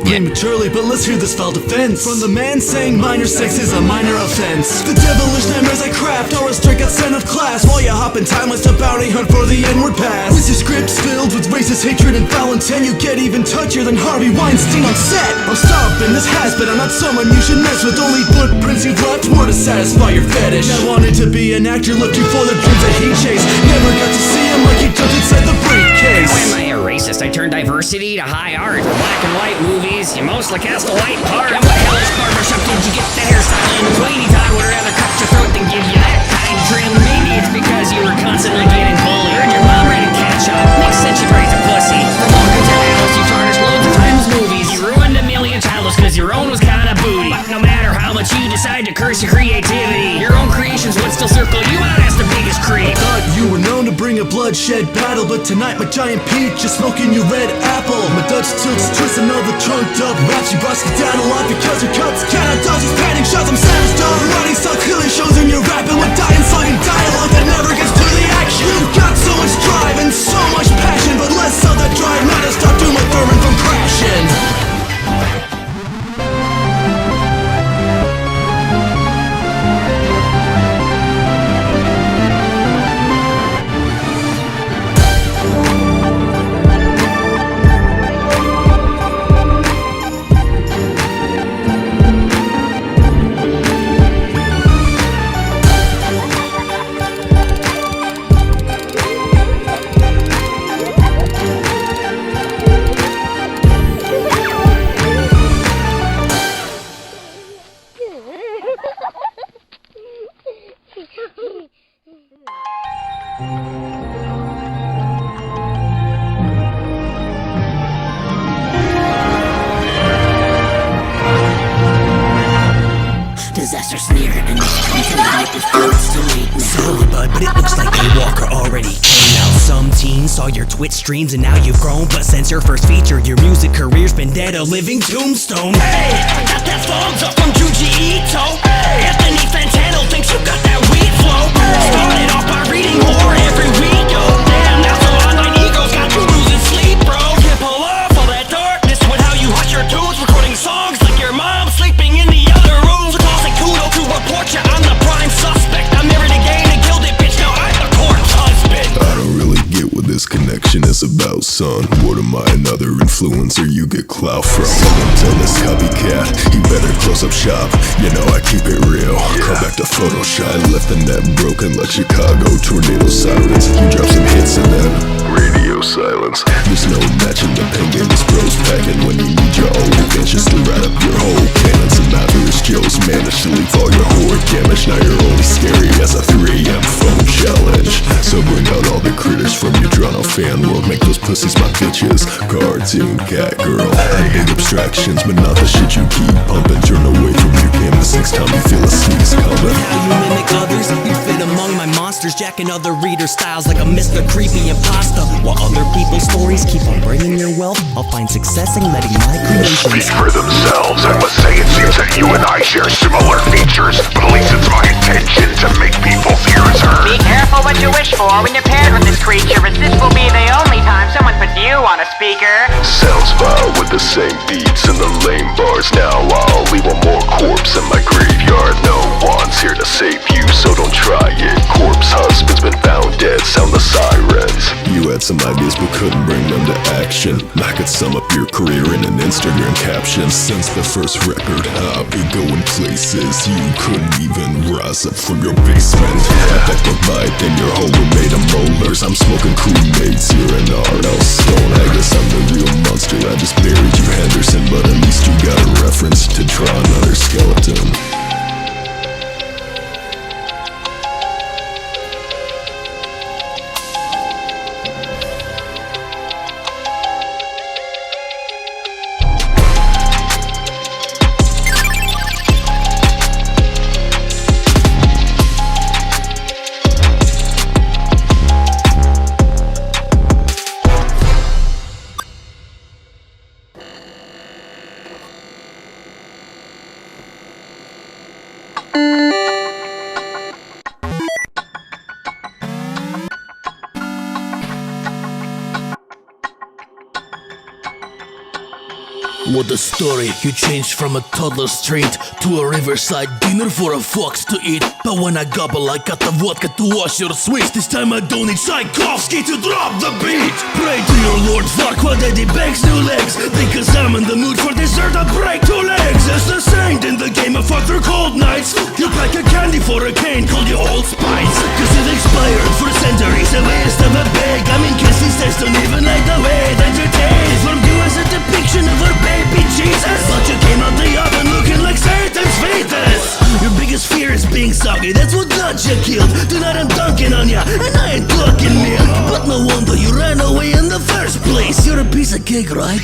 prematurely, but let's hear this foul defense from the man saying minor sex is a minor offense. The devilish nightmares I craft are a straight got sent of class, while you hop in timeless to bounty hunt for the N-word pass. With your scripts filled with racist hatred and foul intent, you get even touchier than Harvey Weinstein on set. I'm stopping this has-been, I'm not someone you should mess with. Only footprints you've left were to satisfy your fetish. I wanted to be an actor looking for the dreams that he chased. Never got to see him like he jumped inside the briefcase. Why am I a racist? I turned diversity to high art. For black and white movies, you mostly cast a white part. And what hellish barbershop did you get the hairstyle in? Sweeney Todd would rather cut your throat than give you that kind of trim. Maybe it's because you were constantly getting bullied. And your mom ran a cat shop. Makes sense you raised a pussy. From Walker to Alice, you tarnished loads of times movies. You ruined a million titles cause your own was kinda booty. But no matter how much you decide to curse your creativity, your own creations would still circle you out as the biggest creep. Thought you were known to bring a bloodshed battle, but tonight my giant peach is smoking your red apple. My Dutch tilts twisting all the trunked up raps. You bust it down a lot because your cuts cannot dodge these panic shots. I'm savage dog. Writing so clearly shows in your rapping with dying slugging dialogue that never gets to the action. You've got so much drive and so much passion, but less of that drive matter. Stop Uma Thurman from crashing. Disaster's near and it's coming to light before it's too late now. Sorry bud, but it looks like a Walker already came out. Some teens saw your Twitch streams and now you've grown, but since your first feature, your music career's been dead, a living tombstone. Hey, I got that thumbs up from Junji Ito. Hey, Anthony Fantano thinks you got that weed flow. Started off by reading horror every week, yo. Damn, now some online egos got you losing sleep, bro. Can't pull off all that darkness with how you hush your tunes, recording songs like your mom sleeping in the other room. So tossing kudo to report you, I'm the prime suspect. I married a gang and killed it, bitch, now I'm the corpse husband. I don't really get what this connection is about, son. What am I, another influencer you get clout from? Someone tell this copycat, he better close up shop. You know I keep it real, call back to Photoshop. I left the net broken like Chicago tornado sirens. You drop some hits and then radio silence. There's no matching the pen game this bro's packing. When you need your own adventures to write up your whole canon. Some average Joes managed to leave all your horror damage. Now you're only scary as a 3 AM phone challenge. So bring out all the critters from your drawn out fan world. Make those pussies my bitches. Cartoon cat girl. I dig abstractions, but not the shit you keep pumping. Turn away from your canvas next time you feel a sneeze coming. How you mimic others, you fit among my monsters, jacking other readers' styles like a Mr. Creepy Imposter. While other people's stories keep on bringing your wealth, I'll find success in letting my creations speak for themselves. I must say it seems that you and I share similar features, but at least it's my intention to make people fear as heard. Be careful what you wish for when you're paired with this creature, as this will be the only time someone puts you on a speaker. Sounds vile with the same beats and the lame bars. Now I'll leave one more corpse in my graveyard. No one's here to save you, so don't try it. Corpse husband's been found dead, sound the sirens. You had some ideas but couldn't bring them to action. I could sum up your career in an Instagram caption. Since the first record, I've been going places you couldn't even rise up from your basement. I bet the bite in your hole were made of molars. I'm smoking cremates, you're an R.L. Stone. I guess I'm the real monster, I just buried you, Henderson. But at least you got a reference to draw another skeleton. What a story, you changed from a toddler street to a riverside dinner for a fox to eat. But when I gobble, I got the vodka to wash your sweets. This time I don't need Tchaikovsky to drop the beat. Pray to your Lord Farquaad that he banks new legs, because I'm in the mood for dessert, I'll break 2 legs. As the saint in the game of Arthur Cold Nights, you pack a candy for a cane called your Old Spice, cause it expired for centuries, a waste of a bag. I mean, kisses taste don't even like the way that you taste. From you as a depiction of our baby Jesus, but you came out the oven looking like Satan's fetus. Your biggest fear is being soggy, that's what got you killed. Tonight I'm dunking on ya, and I ain't talking milk. But no wonder you ran away in the first place. You're a piece of cake, right?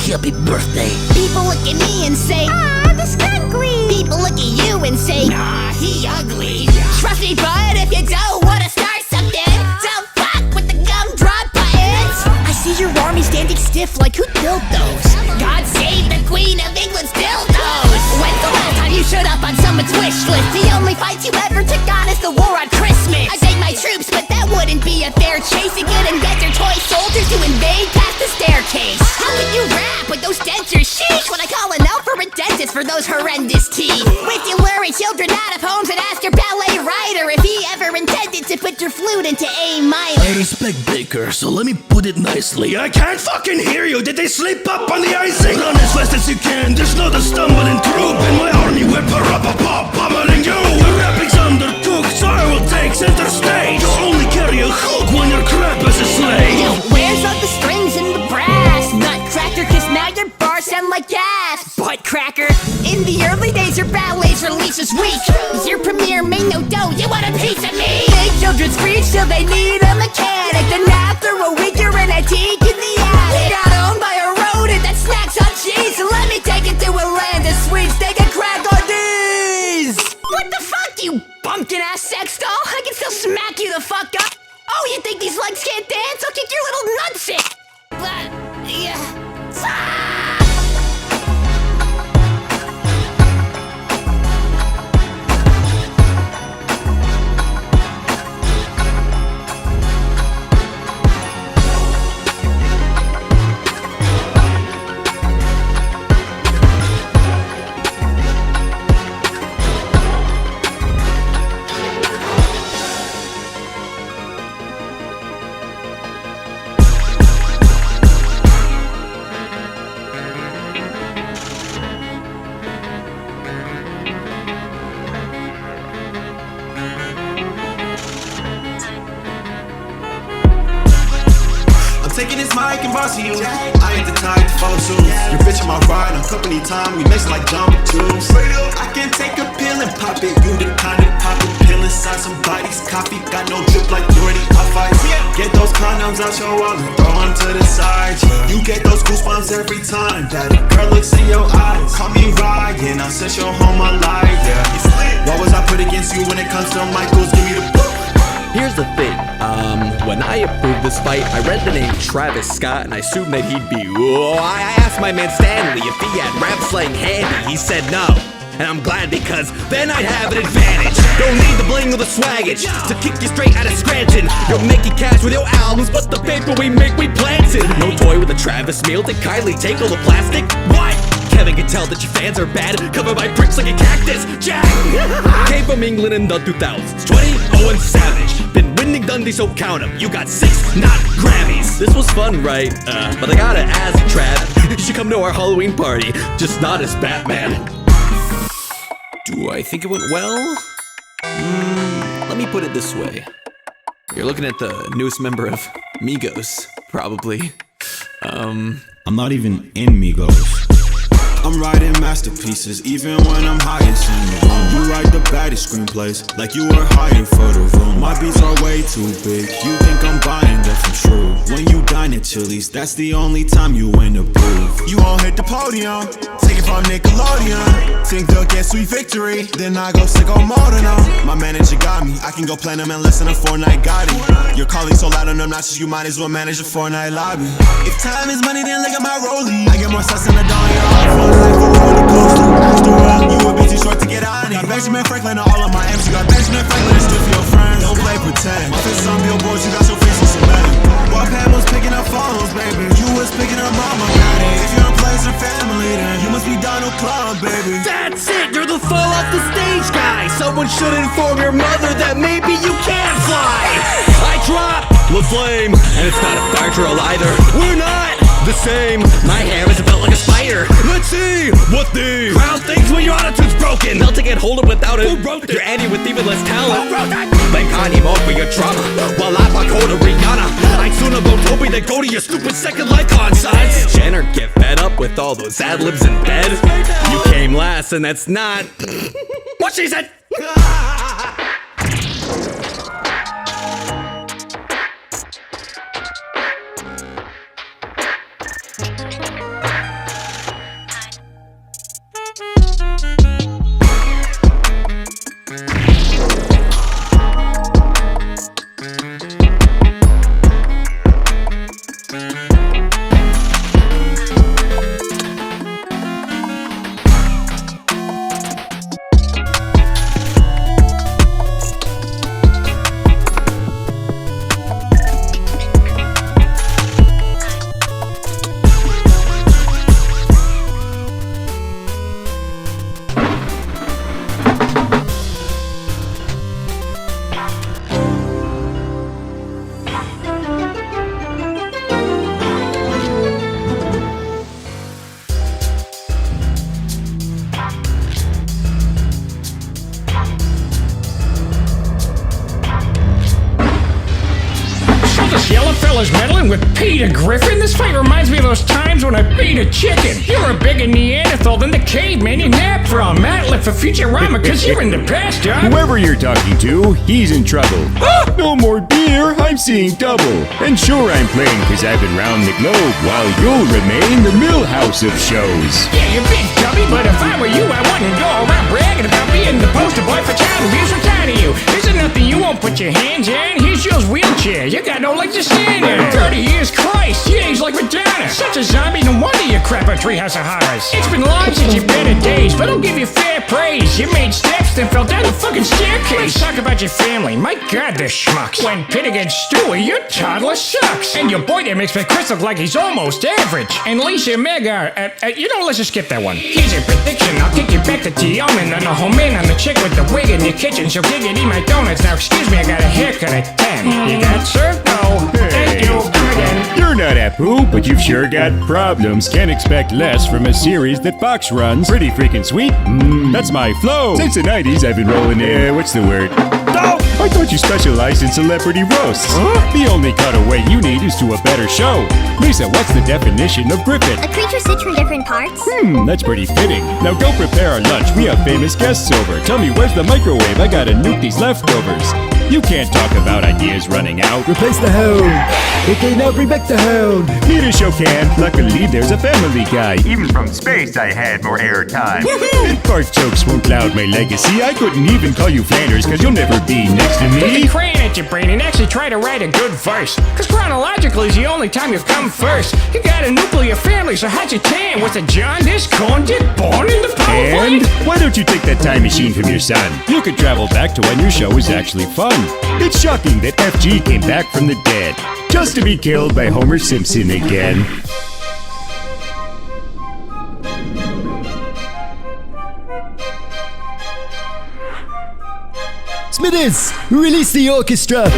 Happy birthday. People look at me and say, ah, the skunkly. People look at you and say, nah, he ugly. Trust me, bud, if you don't wanna start something, don't fuck with the gumdrop buttons. I see your army standing stiff like who built those? God save the Queen of England's dildos. When's the last time you showed up on someone's wish list? The only fight you ever took on is the war on Christmas. I take my troops, but that wouldn't be a fair chase. You couldn't get your toy soldiers to invade past the staircase. How can you rap with those dentures? Sheesh, when I call an elf or a dentist for those horrendous teeth. With you luring children out of homes and ask your ballet writer if he ever intended to put your flute into A minor. I respect Baker, so let me put it nicely. I can't fucking hear you, did they sleep up on the icing? Run as fast as you can, there's not a stumbling troop in my army whipper up a pop pummeling you. The rapping's undercooked, so I will take center stage. You only carry a hook when your crap is a slave. Yo, where's all the strings and the brass? Nutcracker, cause now your bars sound like gas. Butt cracker, in the early days your ballet's release was weak. Your premiere made no dough, you want a piece of me? Big children screech till they need a mechanic. Then after a week you're in a teak in the attic. Got owned by a rodent that snacks on cheese. So let me take it to a land of sweets, take a crack on these. What the fuck, you bumpkin ass sex doll? I can still smack you the fuck up. Oh, you think these legs can't dance? I'll kick your little nuts in. But, yeah. taking this mic and bossing you. I ain't the type to follow suit. Your bitch on my ride on company time, we mix like jump juice. I can take a pill and pop it. You the kind of pop a pill inside somebody's coffee. Got no drip like Jordy off ice. Get those condoms out your wallet, throw them to the side. You get those goosebumps every time that a girl looks in your eyes. Call me Ryan, I'll set your home alive. Yeah. What was I put against you when it comes to Michaels? Give me the book. Here's the thing, when I approved this fight, I read the name Travis Scott and I assumed that he'd be, I asked my man Stanley if he had rap slang handy, he said no. And I'm glad because then I'd have an advantage. Don't need the bling or the swaggage to kick you straight out of Scranton. You're making cash with your albums, but the paper we make, we planted. No toy with a Travis meal to kindly take all the plastic. What? Kevin can tell that your fans are bad, covered by bricks like a cactus. Jack came from England in the 2000s, 20, and savage. Been winning Dundee, so count 'em. You got 6, not Grammys. This was fun, right? But I gotta ask, Trav, you should come to our Halloween party, just not as Batman. Do I think it went well? Let me put it this way. You're looking at the newest member of Migos, probably. I'm not even in Migos. I'm writing masterpieces, even when I'm highest in the room. You write the baddest screenplays, like you were hired for the room. My beats are way too big, you think I'm buying that from true. When you dine at Chili's, that's the only time you win the booth. You won't hit the podium, take it from Nickelodeon. Think they'll get sweet victory, then I go sicko mode on them. My manager got me, I can go platinum in less than a fortnight, got it. Your colleagues so loud on them notches, you might as well manage a Fortnite lobby. If time is money, then look at my rollie. I get more sus than a dog, you're like a roller coaster. After all, you would be too short to get on it. Got Benjamin Franklin on all of my M's. You got Benjamin Franklin and still for your friends. Don't play pretend. My face on billboards, you got your face on cement. While Pam was picking up phones, baby, you was picking up mama, got it. If you're in place or family, then you must be Donald Club, baby. That's it, you're the fall off the stage guy. Someone should inform your mother that maybe you can't fly. I drop the flame, and it's not a fire drill either. We're not the same. My hair is built like a spider. Let's see what the crowd thinks when your attitude's broken. They'll take it, hold it without it. Who wrote it? You're Andy with even less talent. Who wrote that? Thank God he won't for your trauma. While I fuck hold of Rihanna, I'd sooner vote Toby than go to your stupid second life concerts. Jenner, get fed up with all those ad-libs in bed. You came last and that's not what she said. Fella's meddling with Peter Griffin? This fight reminds me of those times when I beat a chicken. You're a bigger Neanderthal than the caveman you napped from. Matt left for Futurama cause you're in the past, John. Whoever you're talking to, he's in trouble. No more beer, I'm seeing double. And sure I'm playing cause I've been round the globe, while you'll remain the millhouse of shows. Yeah, you're big chubby, but if I were you, I wouldn't go around bragging about being the poster boy for child abuse. I'm tired of you. Is there nothing you won't put your hands in? Here's your wheelchair, you got no legs to stand in. 30 years, Christ, you age like Madonna. Such a zombie, no wonder you crap on Treehouse of Horrors. It's been long since you've been in days, but I'll give you fair praise. You made steps, then fell down the fucking staircase. Let's talk about your family. My God, they're schmucks. When pit against Stewie, your toddler sucks. And your boy there makes Chris look like he's almost average. And Lisa and Meg are, let's just skip that one. Here's your prediction, I'll kick you back to Tiaman. And I'll home in on the chick with the wig in your kitchen. She'll gig and eat my donuts. Now excuse me, I got a haircut at 10. You got served? No. Thank you. Come again. You're not Apu, but you've sure got problems. Can't expect less from a series that Fox runs. Pretty freaking sweet. That's my flow. Since the 90s, I've been rolling, what's the word? Oh, I thought you specialized in celebrity roasts. The only cutaway you need is to a better show. Lisa, what's the definition of griffin? A creature sit 3 different parts. That's pretty fitting. Now go prepare our lunch. We have famous guests over. Tell me, where's the microwave? I gotta nuke these leftovers. You can't talk about ideas running out. Replace the hound. Okay, now bring back the hound. Need a show can. Luckily, there's a Family Guy. Even from space, I had more airtime. Fart jokes won't cloud my legacy. I couldn't even call you Flanders, cause you'll never be next to Take me. a crayon at your brain and actually try to write a good verse. Cause chronological is the only time you've come first. You got a nuclear family, so how'd you tan? Was a jaundice condit born in the power And plant? why don't you take that time machine from your son? You could travel back to when your show was actually fun. It's shocking that FG came back from the dead, just to be killed by Homer Simpson again. Smithers, release the orchestra.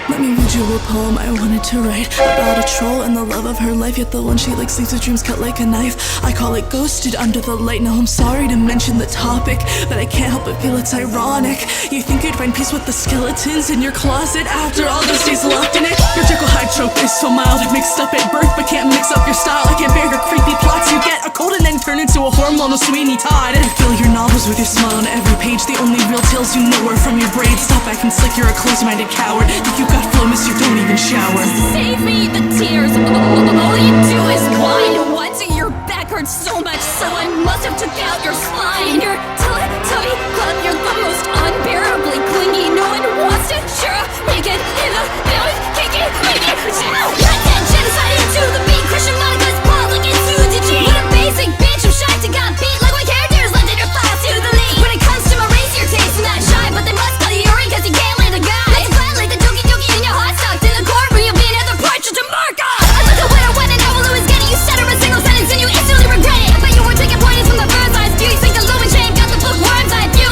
Let me read you a poem I wanted to write about a troll and the love of her life, yet the one she likes leaves her dreams cut like a knife. I call it Ghosted Under the Light. Now I'm sorry to mention the topic, but I can't help but feel it's ironic. You think you'd find peace with the skeletons in your closet after all those days locked in it? Your Jekyll Hyde trope is so mild, mixed up at birth, but can't mix up your style. I can't bear your creepy plots. You get a cold and then turn into a hormonal Sweeney Todd. And fill your novels with your smile on every page. The only real tales you know are from your braids. Stop acting slick, you're a close-minded coward. Think you got flow, miss, you don't even shower. Save me the tears. All you do is whine. What? Your back hurts so much, so I must have took out your spine. Your Teletubby club, you're the most unbearably clingy. No one wants to share a naked in a building. Kinky, winky, attention, signing to the beat. Christian Monica's public into the G. What a basic bitch, I'm shy to got beat. Like what characters left in your thoughts to the lead. When it comes to my race, your taste is not shy, but they must cut the earring cause you can't land a guy. That's flat like the dookie in your hot stocks. In the courtroom, you'll be another portrait to mark on. I look at winner when an novel who is getting you stutter a single sentence and you instantly regret it. I bet you were taking pointers from the bird's eyes view. You think the low and chain got the bookworm's eye view.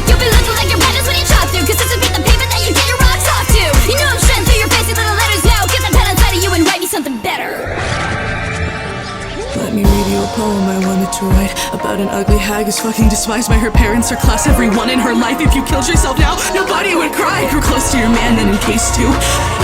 You'll be looking like your pen when you chop through, cause this will be the paper that you get your rocks off to. You know I'm shredding through your face, little letters now. Get the pen inside of you and write me something better. Let me read you a poem I wanted to write about an ugly hag who's fucking despised by her parents, her class, everyone in her life. If you killed yourself now, nobody would cry. Grew close to your man, then encased too.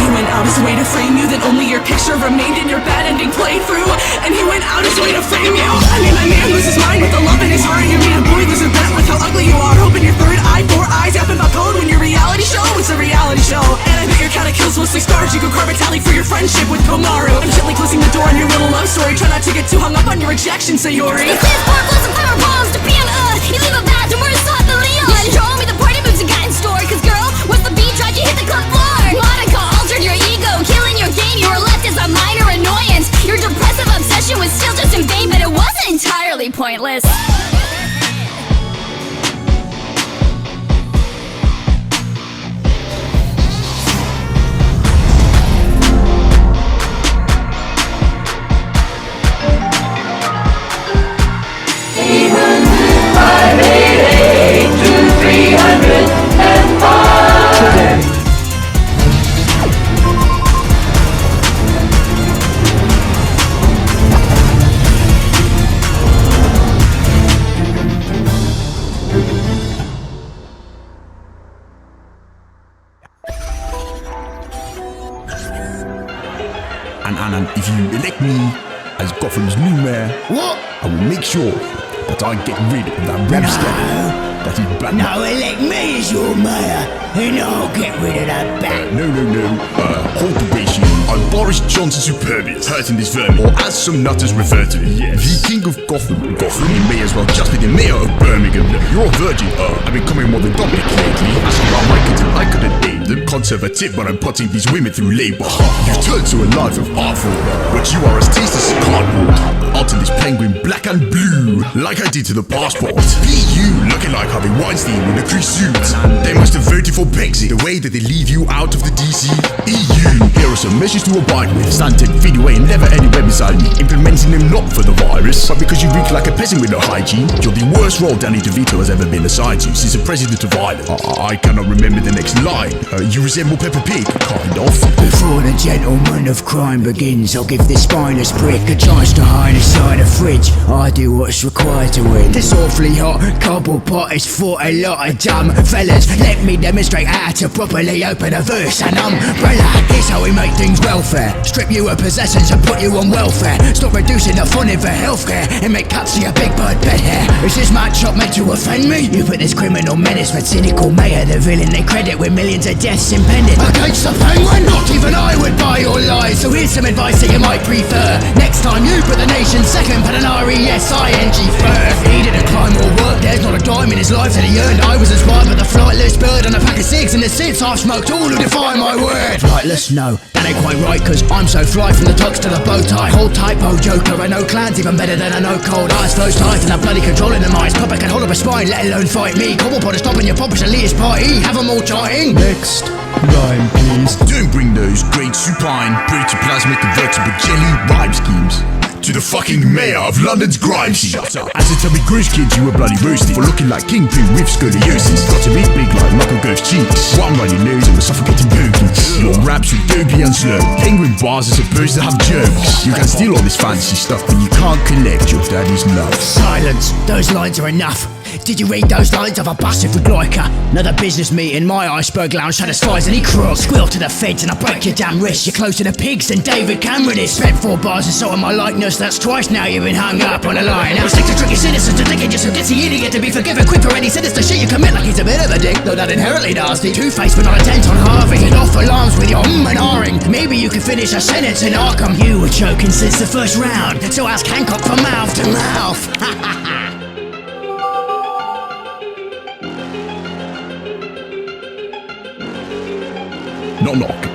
He went out his way to frame you, then only your picture remained in your bad ending playthrough. And he went out his way to frame you. I made my man lose his mind with the love in his heart. You made a boy lose a bet with how ugly you are. Open your third eye, 4 eyes, yapping about code when your reality show is a reality show. And I bet your cat of kills mostly scars. You could carve a tally for your friendship with Komaru. I'm gently closing the door on your little love story. Try not to get too hung up on your rejection, Sayori. This is sparkles and flower bombs to be you leave a bathroom where it's not the Leon. You show me the party moves you got in store. Cause girl, once the beat dropped, you hit the club floor. Monica altered your ego, killing your game. You were left as a minor annoyance. Your depressive obsession was still just in vain, but it wasn't entirely pointless. And if you elect me as Gotham's new mayor, I will make sure that I get rid of that rooster that is Batman. Now elect me as your mayor, and I'll get rid of that bat. No. Hold the ratio. I'm Boris Johnson Superbius, hurting this vermin, or as some nutters refer to me, the king of Gotham. You may as well just be the mayor of Birmingham. You're a virgin. I've been coming more than Dominic lately. Asking about my kids and I couldn't name them. conservative, but I'm putting these women through labor. You turn to a life of art form, but you are as tasteless as cardboard. Out in this penguin black and blue, like I did to the passport. Be you, looking like Harvey Weinstein in a crease suit. They must have voted for Brexit, the way that they leave you out of the DC EU. Here are some measures to abide with. Stand 10 feet away and never anywhere beside me. Implementing them not for the virus, but because you reek like a peasant with no hygiene. You're the worst role Danny DeVito has ever been assigned to since the president of Ireland. I cannot remember the next line. You resemble Peppa Pig, kind of. Before the gentleman of crime begins, I'll give this spineless prick a chance to hide inside a fridge. I do what's required to win. This awfully hot cardboard pot is for a lot of dumb fellas. Let me demonstrate how to properly open a verse. An umbrella, here's how we make things welfare. Strip you of possessions and put you on welfare. Stop reducing the funding for healthcare and make cuts to your big bird bed hair. Is this matchup meant to offend me? You put this criminal menace with cynical mayor, the villain they credit with millions of deaths impending. Against the penguin, not even I would buy your lies. So here's some advice that you might prefer. Next time you put the nation second, put an R-E-S-I-N-G first. He didn't climb or work, there's not a dime in his life that he earned. I was inspired by the flightless bird and a pack of cigs, and the since I've smoked all who defy my word. Flightless, no, that ain't quite right, cause I'm so fly from the tux to the bow tie. Hold tight, bo joker, I know clans even better than I know cold. Eyes closed tight and I'm bloody controlling the minds. Puppet can hold up a spine, let alone fight me. Cobblepot is stopping your pompous elitist party. Have them all chatting. Next rhyme, please. Don't bring those great supine, protoplasmic convertible jelly rhyme schemes to the fucking mayor of London's grime scene. Shut up. As a tubby gross kid, you were bloody roasted for looking like Kingpin with scoliosis. Got to be big like Michael Gove's cheeks. One runny nose and a suffocating boogies. Your raps with dopey and slow. Penguin bars are supposed to have jokes. You can steal all this fancy stuff, but you can't collect your daddy's love. Silence, those lines are enough. Did you read those lines? I've a busted with Glyca. Another business meeting, my iceberg lounge satisfies any crook. Squeal to the feds and I break your damn wrist. You're closer to pigs than David Cameron is. Spent 4 bars and so on my likeness. That's twice now you've been hung up on a line. Now stick to tricky citizens to thinking you're some ditzy idiot to be forgiven quick for any sinister shit you commit. Like he's a bit of a dick, though not inherently nasty. Two-faced but not intent on Harvey. Get off alarms with your and ahhing. Maybe you could finish a sentence in Arkham. You were choking since the first round, so ask Hancock from mouth to mouth. Knock knock.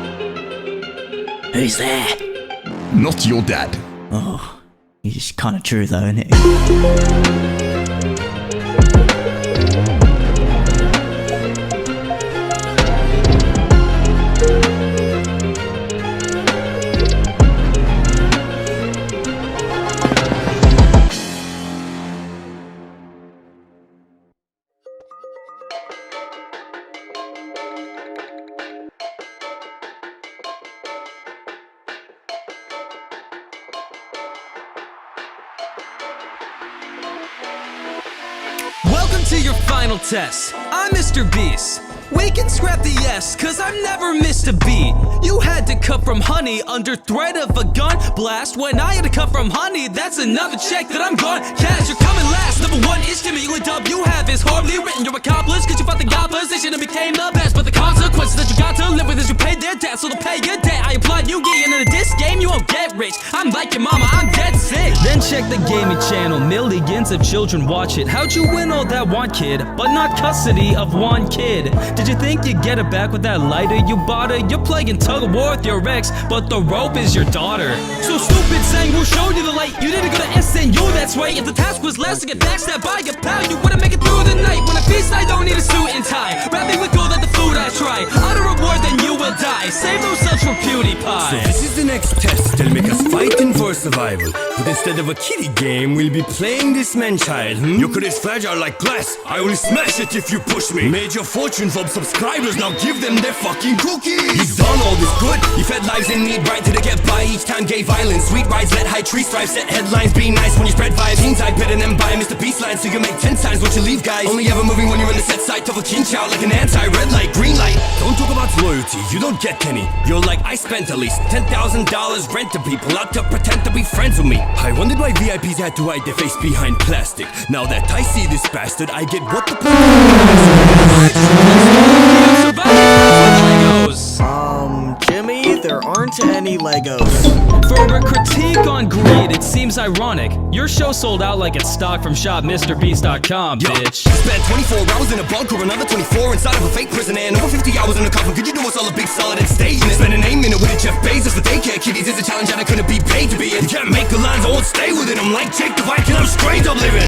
Who's there? Not your dad. Oh, it's kind of true though, isn't it? Welcome to your final test. I'm Mr. Beast. We can scrap the S, cause I've never missed a beat. You had to cut from honey under threat of a gun blast. When I had to cut from honey, that's another check that I'm gone. Cash, you're coming last. Number 1 is Jimmy, you and dub you have is horribly written. You're accomplished, cause you fought the gobblers. They should've became the best, but the consequences that you got to live with is you paid their debt, so they'll pay your debt. I applaud you getting into this game, you won't get rich. I'm like your mama, I'm dead sick. Then check the gaming channel, millions of children watch it. How'd you win all that one kid, but not custody of one kid? Did you think you'd get it back with that lighter you bought her? You're playing tug of war with your ex, but the rope is your daughter. So stupid saying we'll show you the light. You didn't go to SNU, that's right. If the task was less to get backstabbed by your pal, you wouldn't make it through the night. When I feast, I don't need a suit and tie. Wrap me with gold like the food I try. Utter reward, then you will die. Save those such for PewDiePie. So this is the next test. They'll make us fighting for survival. But instead of a kiddie game, we'll be playing this man-child. Your career's fragile like glass. I will smash it if you push me. Made your fortune from subscribers, now give them their fucking cookies. He's done all this good. He fed lives in need right till they get by. Each time gay violence, sweet rides, let high tree strives, set headlines. Be nice when you spread vibes. Teens I better than buy Mr. Beast line, so you make 10 times what you leave, guys. Only ever moving when you're in the set side. Tough a chin chow like an anti-red light, green light. Don't talk about loyalty, you don't get any. You're like, I spent at least $10,000 rent to people out to pretend to be friends with me. I wondered why VIPs had to hide their face behind plastic. Now that I see this bastard, I get what the Jimmy, there aren't any Legos. For a critique on greed, it seems seems ironic. Your show sold out like it's stock from shopmrbeast.com, bitch. Spent 24 hours in a bunker, another 24 inside of a fake prison, and over 50 hours in a coffin. Could you do us all a big solid and stay in it? Spending 8 minutes with a Jeff Bezos for daycare kiddies is a challenge that I couldn't be paid to be in. You can't make the lines, I won't stay within them. Like Jake the Viking, I'm straight up living.